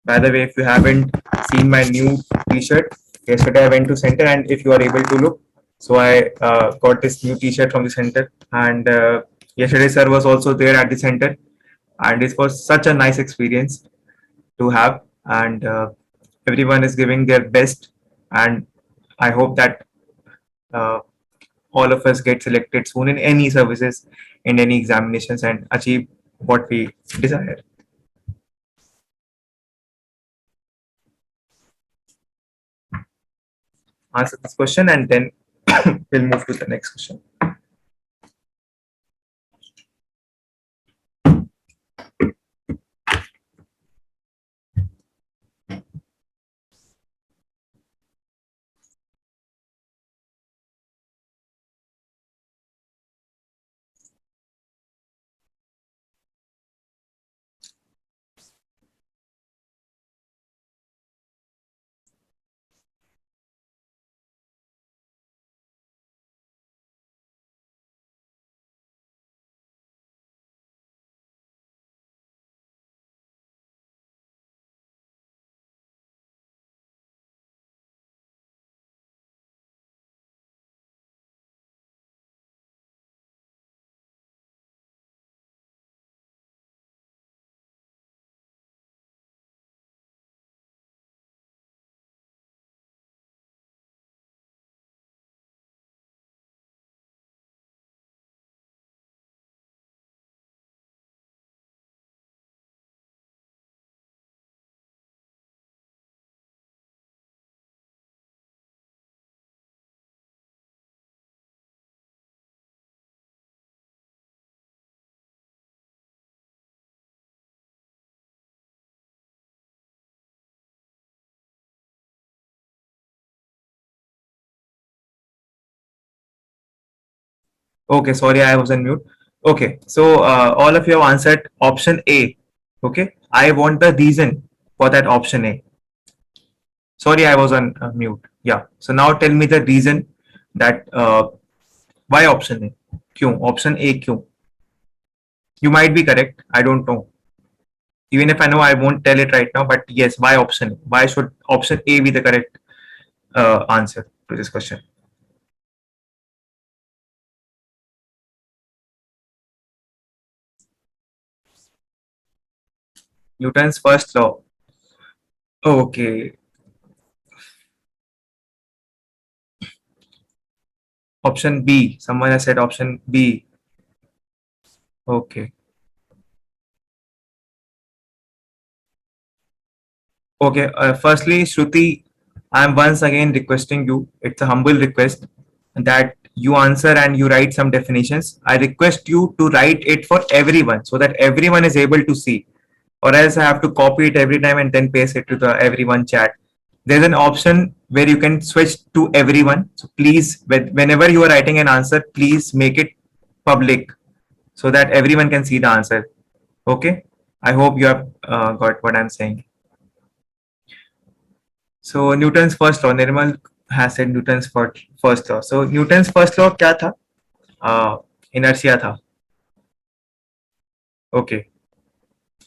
By the way, if you haven't seen my new T-shirt, yesterday I went to center, and if you are able to look, so I got this new T-shirt from the center, and yesterday sir was also there at the center, and it was such a nice experience to have, and everyone is giving their best, and I hope that uh, all of us get selected soon in any services, in any examinations, and achieve what we desire. Answer this question, and then we'll move to the next question. Okay, sorry, I was on mute. Okay, so all of you have answered option A. Okay, I want the reason for that option A. Sorry, I was on mute. Yeah. So now tell me the reason that why option A? क्यों? Option A क्यों? You might be correct. I don't know. Even if I know, I won't tell it right now. But yes, why option A? Why should option A be the correct answer to this question? Newton's first law. Okay. Option B. Someone has said option B. Okay. Okay. Firstly, Shruti, I am once again requesting you. It's a humble request that you answer and you write some definitions. I request you to write it for everyone so that everyone is able to see, or else I have to copy it every time and then paste it to the everyone chat. There's an option where you can switch to everyone. So please, whenever you are writing an answer, please make it public so that everyone can see the answer. Okay. I hope you have got what I'm saying. So Newton's first law, Nirmal has said Newton's first law. So Newton's first law क्या था? Inertia था. Okay.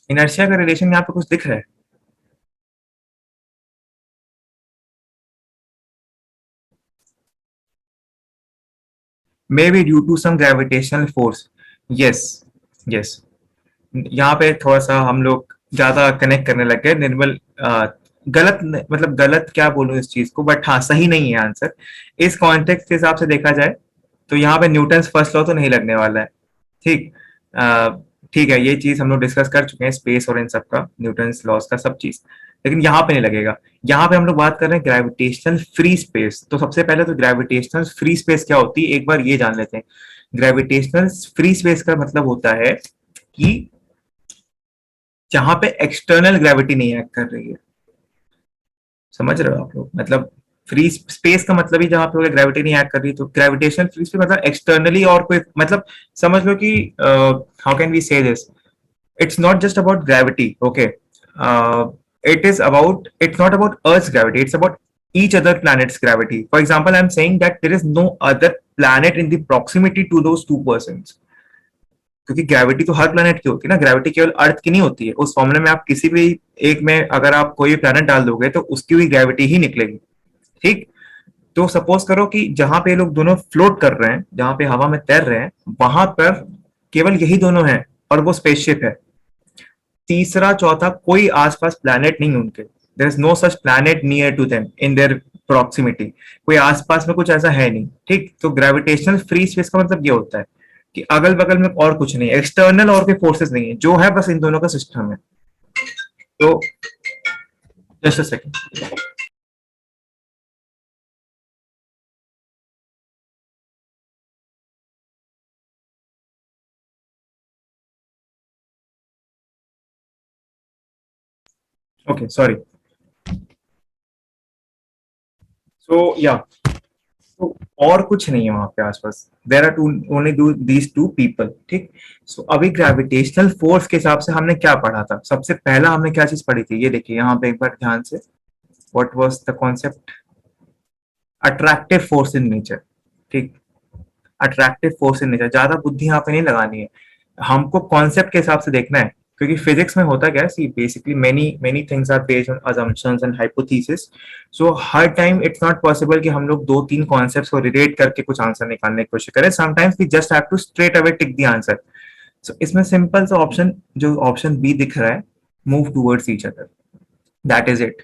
Inertia का relation यहाँ पे कुछ दिख रहा है? Maybe due to some gravitational force. Yes, yes. यहाँ पे थोड़ा सा हम लोग ज्यादा कनेक्ट करने लग गए. निर्मल गलत मतलब गलत क्या बोलूं इस चीज को, बट हाँ सही नहीं है आंसर. इस कॉन्टेक्स्ट के हिसाब से देखा जाए तो यहाँ पे न्यूटन्स फर्स्ट लॉ तो नहीं लगने वाला है. ठीक. ठीक है, ये चीज हम लोग डिस्कस कर चुके हैं, स्पेस और इन सब का, न्यूटन्स लॉस का सब चीज. लेकिन यहाँ पे नहीं लगेगा. यहाँ पे हम लोग बात कर रहे हैं ग्रेविटेशनल फ्री स्पेस. तो सबसे पहले तो ग्रेविटेशनल फ्री स्पेस क्या होती है एक बार ये जान लेते हैं. ग्रेविटेशनल फ्री स्पेस का मतलब होता है कि जहां पे एक्सटर्नल ग्रेविटी नहीं एक्ट कर रही है. समझ रहे हो आप लोग? मतलब फ्री स्पेस का मतलब ही जहां पे ग्रेविटी नहीं एक्ट कर रही. तो ग्रेविटेशनल फ्री स्पेस मतलब एक्सटर्नली और कोई मतलब समझ लो कि हाउ कैन वी से this, it's not just about gravity. Okay. It's not about earth's gravity, it's about each other planet's gravity. For example, I'm saying that there is no other planet in the proximity to those two persons. क्योंकि gravity तो हर planet की होती है ना, gravity केवल अर्थ की नहीं होती है. उस फॉर्मूले में आप किसी भी एक में अगर आप कोई भी प्लेनेट डाल दोगे तो उसकी भी ग्रेविटी ही निकलेगी. ठीक. तो सपोज करो कि जहां पे लोग दोनों फ्लोट कर रहे हैं, जहां पे हवा में तैर रहे हैं, वहां पर केवल यही दोनों हैं और वो स्पेसशिप है. तीसरा चौथा कोई आसपास प्लैनेट नहीं उनके. There is no such planet near to them in their proximity. कोई आसपास में कुछ ऐसा है नहीं. ठीक. तो ग्रेविटेशनल फ्री स्पेस का मतलब ये होता है कि अगल बगल में और कुछ नहीं, एक्सटर्नल और कोई फोर्सेस नहीं है, जो है बस इन दोनों का सिस्टम है. तो just a second. Okay, sorry. So yeah, तो और कुछ नहीं है वहां पे आसपास. There are two only these two people. ठीक. सो अभी ग्रेविटेशनल फोर्स के हिसाब से हमने क्या पढ़ा था? सबसे पहला हमने क्या चीज पढ़ी थी, ये देखिए यहाँ पे एक बार ध्यान से. What was the concept? Attractive force in nature. ठीक. Attractive force in nature. ज्यादा बुद्धि यहाँ पे नहीं लगानी है, हमको कॉन्सेप्ट के हिसाब से देखना है. क्योंकि फिजिक्स में होता क्या है, see basically many many things are based on assumptions and hypothesis. So हर टाइम इट्स नॉट पॉसिबल कि हम लोग दो तीन कॉन्सेप्ट्स को रिलेट करके कुछ आंसर निकालने की कोशिश करें. Sometimes we just have to straight away tick the answer. So इसमें सिंपल सा ऑप्शन, जो ऑप्शन बी दिख रहा है, move towards each other, that is it.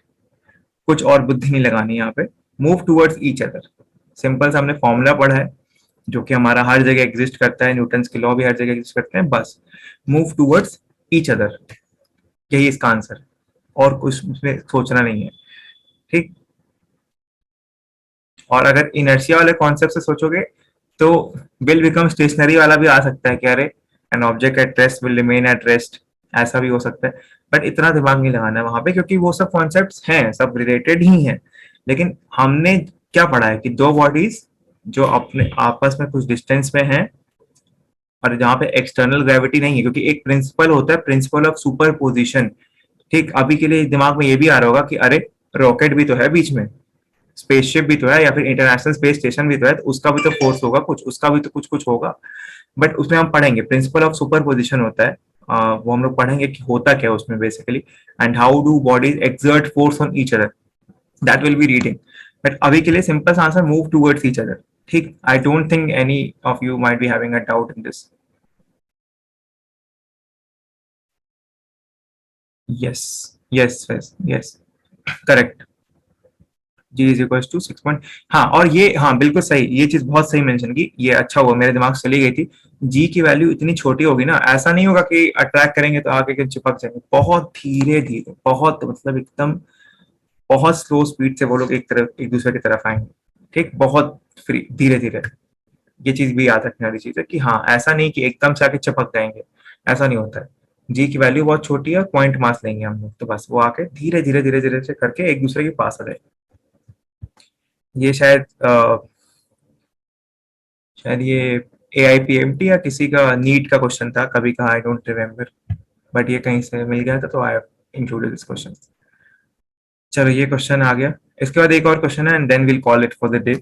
कुछ और बुद्धि नहीं लगानी यहाँ पे. Move towards each other. Simple सा हमने फॉर्मूला पढ़ा है जो कि हमारा हर जगह एग्जिस्ट करता है, न्यूटन्स के लॉ भी हर जगह एग्जिस्ट करते हैं. बस मूव टूवर्ड्स ईच अदर, यही इसका आंसर. और कुछ उसमें सोचना नहीं है. ठीक. और अगर इनर्शिया वाले कॉन्सेप्ट से सोचोगे तो विल बिकम स्टेशनरी वाला भी आ सकता है कि अरे an object at rest will remain at rest, ऐसा भी हो सकता है. बट इतना दिमाग नहीं लगाना है वहां पे, क्योंकि वो सब कॉन्सेप्ट्स हैं, सब रिलेटेड ही हैं. लेकिन हमने क्या पढ़ा है कि दो बॉडीज जो अपने आपस में कुछ डिस्टेंस में हैं और जहाँ पे एक्सटर्नल ग्रेविटी नहीं है, क्योंकि एक प्रिंसिपल होता है, प्रिंसिपल ऑफ सुपर पोजिशन। ठीक, अभी के लिए दिमाग में ये भी आ रहा होगा कि अरे रॉकेट भी तो है बीच में, स्पेसशिप भी तो है, या फिर इंटरनेशनल स्पेस स्टेशन भी तो है, तो उसका भी तो फोर्स होगा कुछ, उसका भी तो कुछ कुछ होगा। बट उसमें हम पढ़ेंगे प्रिंसिपल ऑफ सुपर पोजिशन होता है, वो हम लोग पढ़ेंगे कि होता क्या है उसमें basically, and how do bodies exert force on each other, that will be reading. But अभी के लिए simple answer, move towards each other. ठीक, I don't think any of you might be having a doubt in this. Yes, yes, yes, yes, correct. G is equal to 6 point. हाँ, और ये, हाँ बिल्कुल सही, ये चीज बहुत सही मेंशन की, ये अच्छा हुआ मेरे दिमाग से चली गई थी। जी की वैल्यू इतनी छोटी होगी ना, ऐसा नहीं होगा कि अट्रैक्ट करेंगे तो आगे के चिपक जाएंगे, बहुत धीरे धीरे, बहुत मतलब एकदम बहुत स्लो स्पीड से वो लोग एक तरफ, एक दूसरे की तरफ आएंगे। ठीक, बहुत फ्री, धीरे धीरे। ये चीज भी याद रखने वाली चीज है कि हाँ, ऐसा नहीं कि एकदम से आके चिपक जाएंगे, ऐसा नहीं होता है। जी की वैल्यू बहुत छोटी है, पॉइंट मास लेंगे हम लोग, तो बस वो आके धीरे धीरे धीरे धीरे से करके एक दूसरे के पास आ जाए। ये शायद ये AIPMT या किसी का नीट का क्वेश्चन था, कभी कहा, आई डोंट रिमेम्बर, बट ये कहीं से मिल गया था तो आई इंक्लूडेड दिस क्वेश्चन। चलो ये क्वेश्चन आ गया, इसके बाद एक और क्वेश्चन है and then will call it for the day.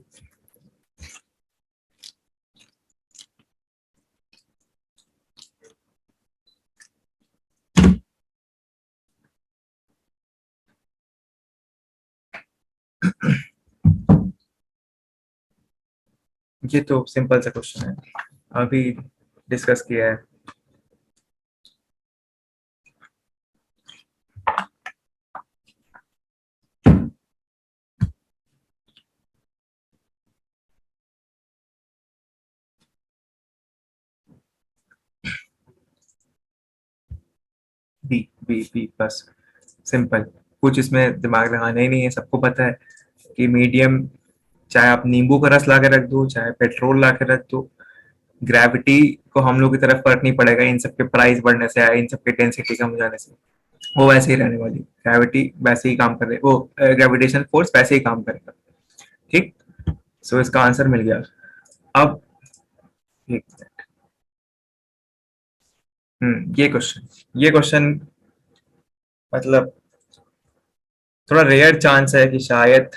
ये तो सिंपल सा क्वेश्चन है, अभी डिस्कस किया है। बी, बी, बी बस, सिंपल। कुछ इसमें दिमाग लगाना ही नहीं है, सबको पता है कि मीडियम, चाहे आप नींबू का रस ला के रख दो, चाहे पेट्रोल ला के रख दो, ग्रेविटी को हम लोग की तरफ फर्क नहीं पड़ेगा, इन सबके प्राइस बढ़ने से या इन सबके डेंसिटी कम हो जाने से, वो वैसे ही रहने वाली, ग्रेविटी वैसे ही काम करे, वो ग्रेविटेशन फोर्स वैसे ही काम करेगा। ठीक, सो इसका आंसर मिल गया। अब एक मिनट। ये क्वेश्चन मतलब थोड़ा रेयर चांस है कि शायद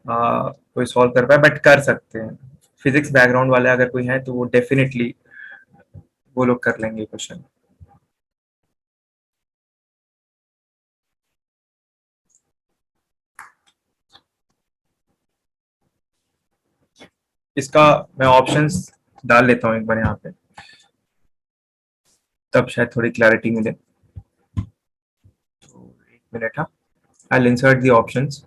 कोई सॉल्व कर पाए, बट कर सकते हैं। फिजिक्स बैकग्राउंड वाले अगर कोई है तो वो डेफिनेटली वो लोग कर लेंगे क्वेश्चन। इसका मैं ऑप्शंस डाल लेता हूँ एक बार यहाँ पे, तब शायद थोड़ी क्लैरिटी मिले। तो एक मिनट, हाँ, I insert the options.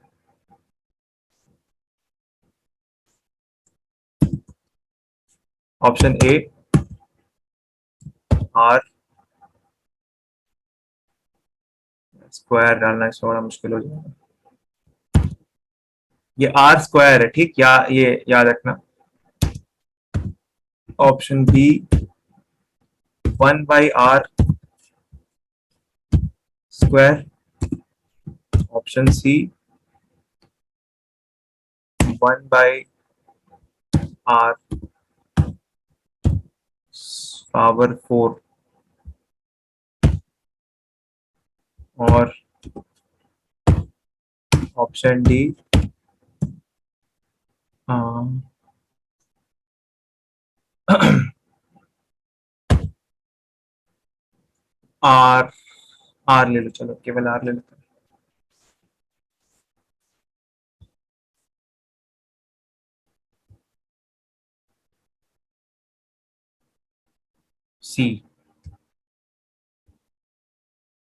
Option A, R square डालना है, थोड़ा मुश्किल हो जाएगा। ये आर स्क्वायर है, ठीक, या ये याद रखना। Option B 1/r square. Option C 1/r power 4। और ऑप्शन डी आर, आर ले लो, चलो केवल आर ले लो। सी,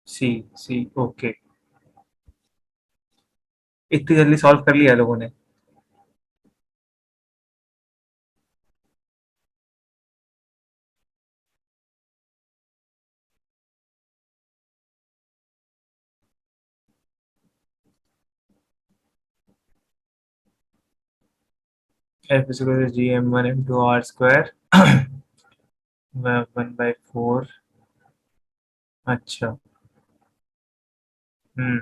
सी, सी, ओके। इतनी जल्दी सॉल्व कर लिया लोगों ने। F is equal to GM1 into R square 1/4। अच्छा, हम्म,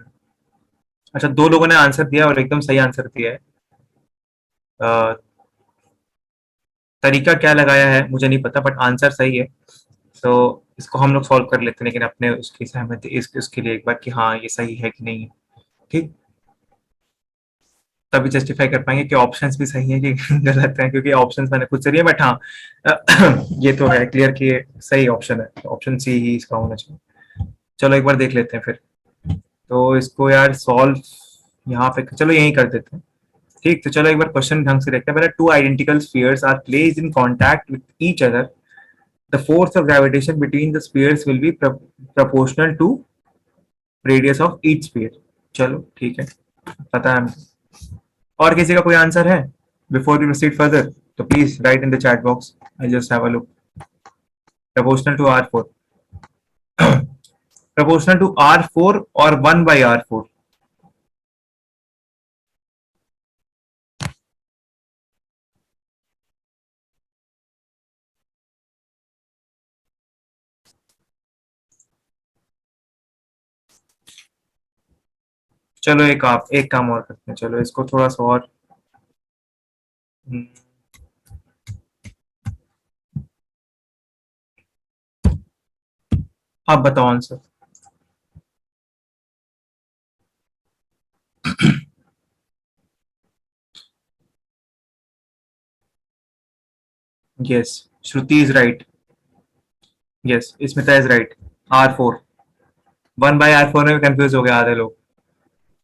अच्छा, दो लोगों ने आंसर दिया और एकदम सही आंसर दिया है। तरीका क्या लगाया है मुझे नहीं पता, बट आंसर सही है। तो इसको हम लोग सॉल्व कर लेते हैं, लेकिन अपने उसकी सहमति इसके लिए एक बार कि हाँ ये सही है कि नहीं है। ठीक, तभी जस्टिफाई कर पाएंगे कि ऑप्शंस भी सही है कि गलत है, क्योंकि ऑप्शंस मैंने खुद से दिए, बट हाँ ये तो है क्लियर कि ये सही ऑप्शन है, ऑप्शन सी ही इसका होना चाहिए। चलो एक बार देख लेते हैं फिर। तो इसको यार सॉल्व यहाँ पे चलो यही कर देते हैं। ठीक, तो चलो एक बार क्वेश्चन ढंग से देखते हैं। पहले two identical spheres are placed in contact with each other, the force of gravitation between the spheres will be proportional to radius of each sphere. चलो ठीक है, पता है हमको। और किसी का कोई आंसर है बिफोर वी प्रोसीड फर्दर? तो please write in the chat box, I just have a look. Proportional to r four, proportional to r four और 1/r4। चलो एक काम और करते हैं, चलो इसको थोड़ा सा और हम्म, आप बताओ answer. Yes, Shruti is right. Yes, Smita is right. R4, 1/r4 में कंफ्यूज हो गए आधे लोग,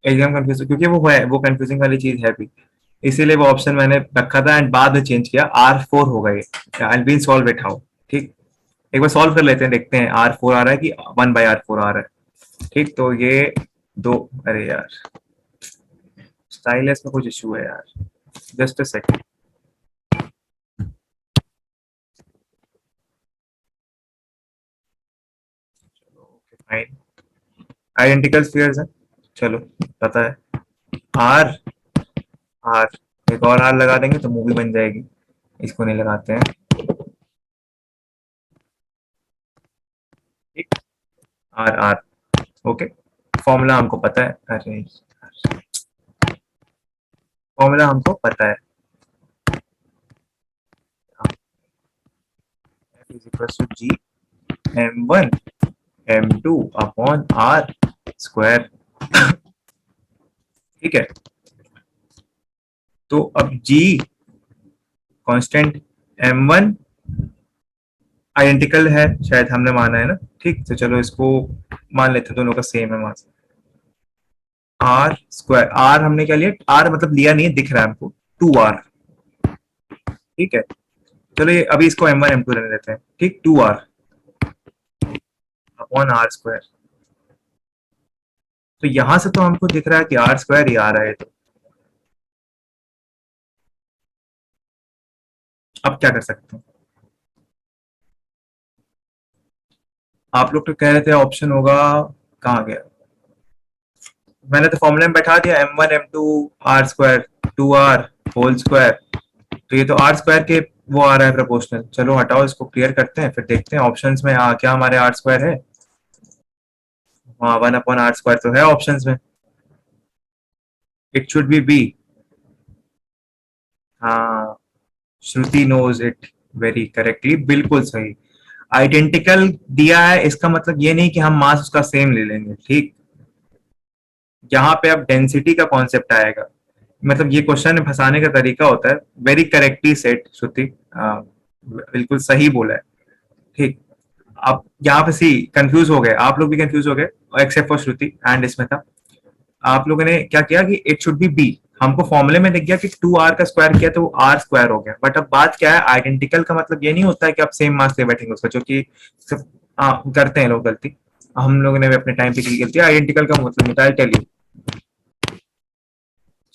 एकदम कंफ्यूज, क्योंकि वो है, वो कंफ्यूजिंग वाली चीज है भी, इसीलिए वो ऑप्शन मैंने रखा था एंड बाद में चेंज किया, R4 होगा ये। I will solve it how. ठीक, एक बार सॉल्व कर लेते हैं, देखते हैं R4 आ रहा है कि 1/r4 आ रहा है। ठीक, तो ये दो, अरे यार स्टाइलस में कुछ इशू है यार, just a second. Fine, identical spheres है, चलो पता है। आर, आर, एक और आर लगा देंगे तो मूवी बन जाएगी, इसको नहीं लगाते हैं। ठीक, आर आर, ओके। फॉर्मूला हमको पता है, अरे फॉर्मूला हमको पता है, F is equals to G M1 M2 upon R square. ठीक है, तो अब G कांस्टेंट, M1 आइडेंटिकल है शायद, हमने माना है ना। ठीक, तो चलो इसको मान लेते हैं, दोनों का सेम है मास। R स्क्वायर, R हमने क्या लिया, R मतलब लिया नहीं है, दिख रहा है हमको 2R। ठीक है, चलो ये अभी इसको M1 M2 रहने देते हैं। ठीक, 2R अपॉन R स्क्वायर। तो यहां से तो हमको दिख रहा है कि R स्क्वायर ही आ रहा है, तो अब क्या कर सकते हैं? आप लोग तो कह रहे थे ऑप्शन होगा, कहाँ गया? मैंने तो फॉर्मूले में बैठा दिया, M1 M2 R square 2R whole square. तो ये तो R स्क्वायर के वो आ रहा है प्रोपोर्शनल। चलो हटाओ, इसको क्लियर करते हैं, फिर देखते हैं ऑप्शंस में क्या हमारे R स्क्वायर है। हाँ, 1/r स्क्वायर तो है ऑप्शंस में, इट शुड बी। हाँ, श्रुति नोज इट वेरी करेक्टली, बिल्कुल सही। आइडेंटिकल दिया है, इसका मतलब ये नहीं कि हम मास उसका सेम ले लेंगे। ठीक, यहाँ पे अब डेंसिटी का कॉन्सेप्ट आएगा, मतलब ये क्वेश्चन फंसाने का तरीका होता है। वेरी करेक्टली सेट श्रुति, बिल्कुल सही बोला है। ठीक, आप यहाँ पे सी कंफ्यूज हो गए, आप लोग भी कंफ्यूज हो गए, except for Shruti and Smita. आप लोगों ने क्या किया कि इट शुड बी, हमको फॉर्मूले में दिख गया कि 2R का स्क्वायर किया तो वो R स्क्वायर हो गया। बट अब बात क्या है, आइडेंटिकल का मतलब ये नहीं होता है कि आप सेम मार्क्स ले बैठेंगे उसका, जो कि करते हैं लोग गलती, हम लोगों ने भी अपने टाइम पे की गलती। आइडेंटिकल का मतलब आई टेल यू।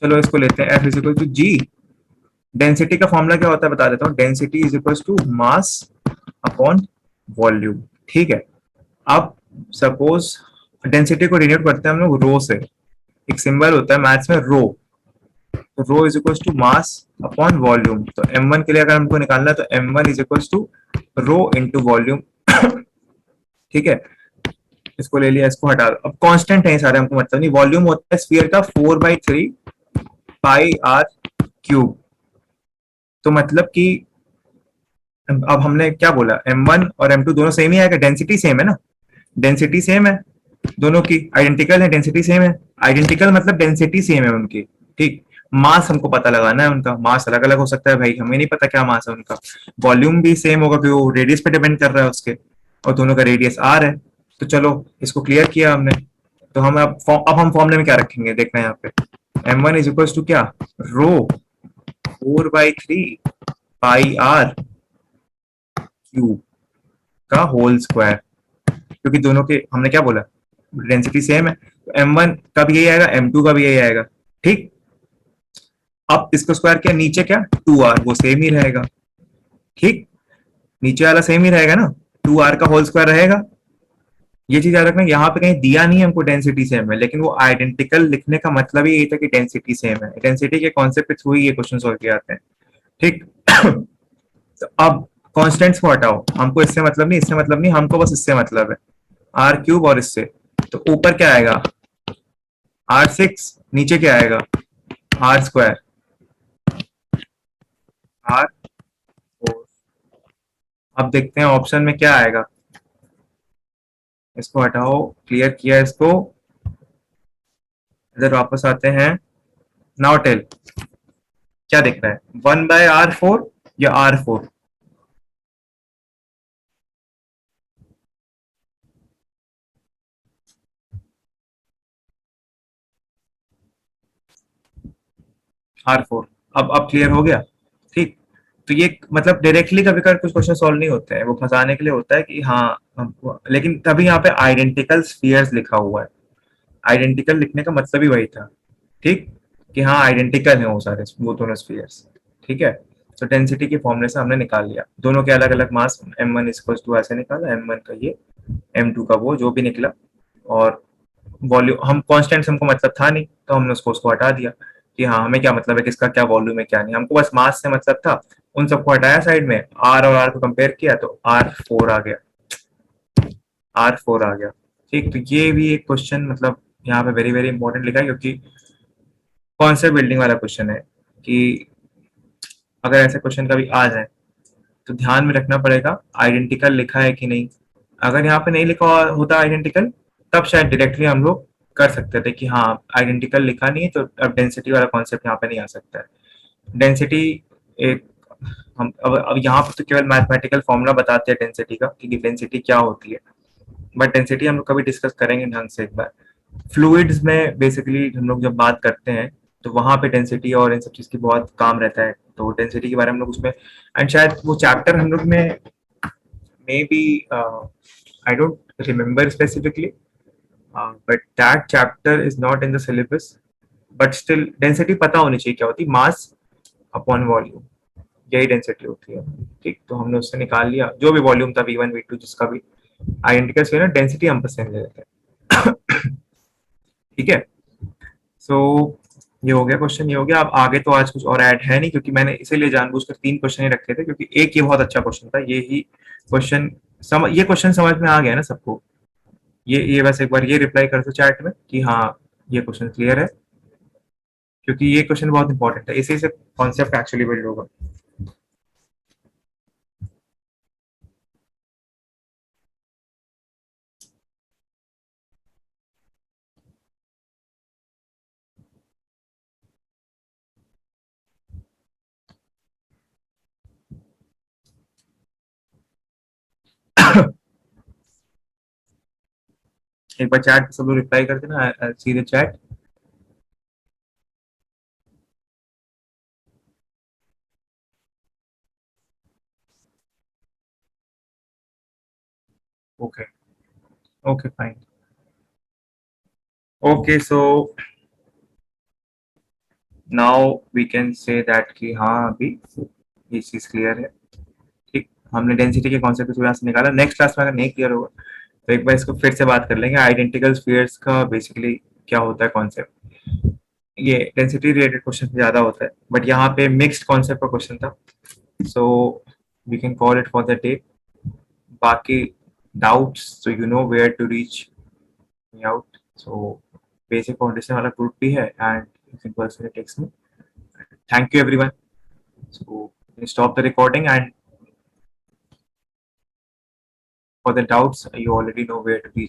चलो इसको लेते हैं, F is equal to G। Density का फॉर्मूला क्या होता है बता देता हूँ, density is equal to mass upon volume. ठीक है, अब सपोज डेंसिटी को डिनोट करते हैं हम लोग रो से, एक सिंबल होता है मैथ्स में रो, तो rho is equal to mass upon volume. तो M1 के लिए अगर हमको निकालना है तो M1 is equal to rho into volume. ठीक है, इसको ले लिया, इसको हटा दो। अब कांस्टेंट है सारे, हमको मतलब नहीं। वॉल्यूम होता है स्फीयर का 4/3 पाई आर क्यूब, तो मतलब कि अब हमने क्या बोला, M1 और M2 दोनों सेम ही आएगा, डेंसिटी सेम है ना, डेंसिटी सेम है दोनों की, आइडेंटिकल है, डेंसिटी सेम है, आइडेंटिकल मतलब डेंसिटी सेम है उनकी, ठीक। मास हमको पता लगाना है, उनका मास अलग अलग हो सकता है भाई, हमें नहीं पता क्या मास है उनका। वॉल्यूम भी सेम होगा क्योंकि वो रेडियस पे डिपेंड कर रहा है उसके, और दोनों का रेडियस आर है। तो चलो इसको क्लियर किया हमने। तो हम अब हम फॉर्मूले में क्या रखेंगे, देखना है यहाँ पे, M1 इज इक्वल टू क्या, रो 4/3 पाई आर क्यूब का होल स्क्वायर, क्योंकि दोनों के हमने क्या बोला, डेंसिटी सेम है, तो M1 का भी यही आएगा, M2 का भी यही आएगा, ठीक। अब इसको स्क्वायर किया, नीचे क्या 2r, वो सेम ही रहेगा, ठीक, नीचे वाला सेम ही रहेगा ना, 2r का होल स्क्वायर रहेगा। ये चीज याद रखना, यहाँ पे कहीं दिया नहीं है हमको डेंसिटी सेम है, लेकिन वो आइडेंटिकल लिखने का मतलब ही यही था कि डेंसिटी सेम है, डेंसिटी के कॉन्सेप्ट के थ्रू ही ये क्वेश्चन सॉल्व किए जाते हैं, ठीक। तो अब कॉन्स्टेंट्स को हटाओ, हमको इससे मतलब नहीं, इससे मतलब नहीं, हमको बस इससे मतलब है, आर क्यूब और इससे। तो ऊपर क्या आएगा R6, नीचे क्या आएगा आर स्क्वायर, R4। अब देखते हैं ऑप्शन में क्या आएगा, इसको हटाओ, क्लियर किया इसको, इधर वापस आते हैं। नाउ टेल, क्या देखना है, 1/R4 या R4? R4। अब क्लियर हो गया, ठीक। तो ये मतलब डायरेक्टली कभी कभी कुछ क्वेश्चन सॉल्व नहीं होते हैं, वो फंसाने के लिए होता है कि हाँ लेकिन तभी यहाँ पे आइडेंटिकल स्फीयर्स लिखा हुआ है, आइडेंटिकल लिखने का मतलब ही वही था, ठीक, कि हाँ आइडेंटिकल है वो सारे, वो दोनों स्फीयर्स, ठीक है। तो डेंसिटी के फॉर्मूले से हमने निकाल लिया दोनों के अलग अलग मास, M1 इक्वल टू ऐसे निकाला, M1 का ये, M2 का वो, जो भी निकला। और वॉल्यूम, हम कॉन्स्टेंट हमको मतलब था नहीं, तो हमने उसको हटा दिया कि हाँ हमें क्या मतलब है किसका क्या वॉल्यूम है क्या नहीं, हमको बस मास से मतलब था। उन सबको हटाया साइड में, आर और आर को कंपेयर किया तो R4 आ गया, R4 आ गया, ठीक। तो ये भी एक क्वेश्चन मतलब यहाँ पे वेरी वेरी इंपॉर्टेंट लिखा है, क्योंकि कॉन्सेप्ट बिल्डिंग वाला क्वेश्चन है कि अगर ऐसे क्वेश्चन कभी आ जाए तो ध्यान में रखना पड़ेगा आइडेंटिकल लिखा है कि नहीं। अगर यहाँ पे नहीं लिखा होता आइडेंटिकल, तब शायद डायरेक्टली हम लोग कर सकते थे कि हाँ आइडेंटिकल लिखा नहीं है, तो अब डेंसिटी वाला कॉन्सेप्ट यहाँ पे नहीं आ सकता है। डेंसिटी एक, हम अब यहाँ पे तो केवल मैथमेटिकल फॉर्मूला बताते हैं डेंसिटी का कि डेंसिटी क्या होती है, बट डेंसिटी हम लोग कभी डिस्कस करेंगे ढंग से एक बार। फ्लूइड्स में बेसिकली हम लोग जब बात करते हैं तो वहां पे डेंसिटी और इन सब चीज की बहुत काम रहता है, तो डेंसिटी के बारे में हम लोग उसमें, एंड शायद वो चैप्टर हम लोग में may be, I don't remember specifically, but that chapter is not in the syllabus, but still density पता होनी चाहिए क्या होती, मास अपॉन वॉल्यूम, यही डेंसिटी होती है, ठीक। तो हमने उससे निकाल लिया जो भी वॉल्यूम था V1 V2 जिसका भी, आइडेंटिकल से ना डेंसिटी हम परसेंट ले लेते हैं, ठीक है। सो ये हो गया क्वेश्चन, ये हो गया। अब आगे तो आज कुछ और ऐड है नहीं, क्योंकि मैंने इसीलिए जानबूझकर 3 क्वेश्चन ही रखे थे, क्योंकि एक ये बहुत अच्छा क्वेश्चन था, ये ही क्वेश्चन ये क्वेश्चन समझ में आ गया ना सबको, ये बस एक बार ये रिप्लाई कर दो चैट में कि हाँ ये क्वेश्चन क्लियर है, क्योंकि ये क्वेश्चन बहुत इंपॉर्टेंट है, इसी से कॉन्सेप्ट एक्चुअली बिल्ड होगा। एक बार चैट पे सब लोग रिप्लाई कर देना, सीधे chat. Okay, okay fine, okay. So now we can say that कि हाँ अभी ये चीज क्लियर है, ठीक। हमने डेंसिटी के कॉन्सेप्ट को यहाँ से निकाला, नेक्स्ट क्लास में अगर नहीं क्लियर होगा तो एक बार इसको फिर से बात कर लेंगे, आइडेंटिकल स्फीयर्स का बेसिकली क्या होता है कॉन्सेप्ट। ये डेंसिटी रिलेटेड क्वेश्चन ज्यादा होता है, बट यहाँ पे मिक्स्ड कॉन्सेप्ट का क्वेश्चन था, so we can call it for the day. बाकी doubts, so you know where to reach me out. So basic foundation वाला ग्रुप भी है, and you can personally text me. Thank you everyone. So stop the recording and For the doubts, you already know where to reach.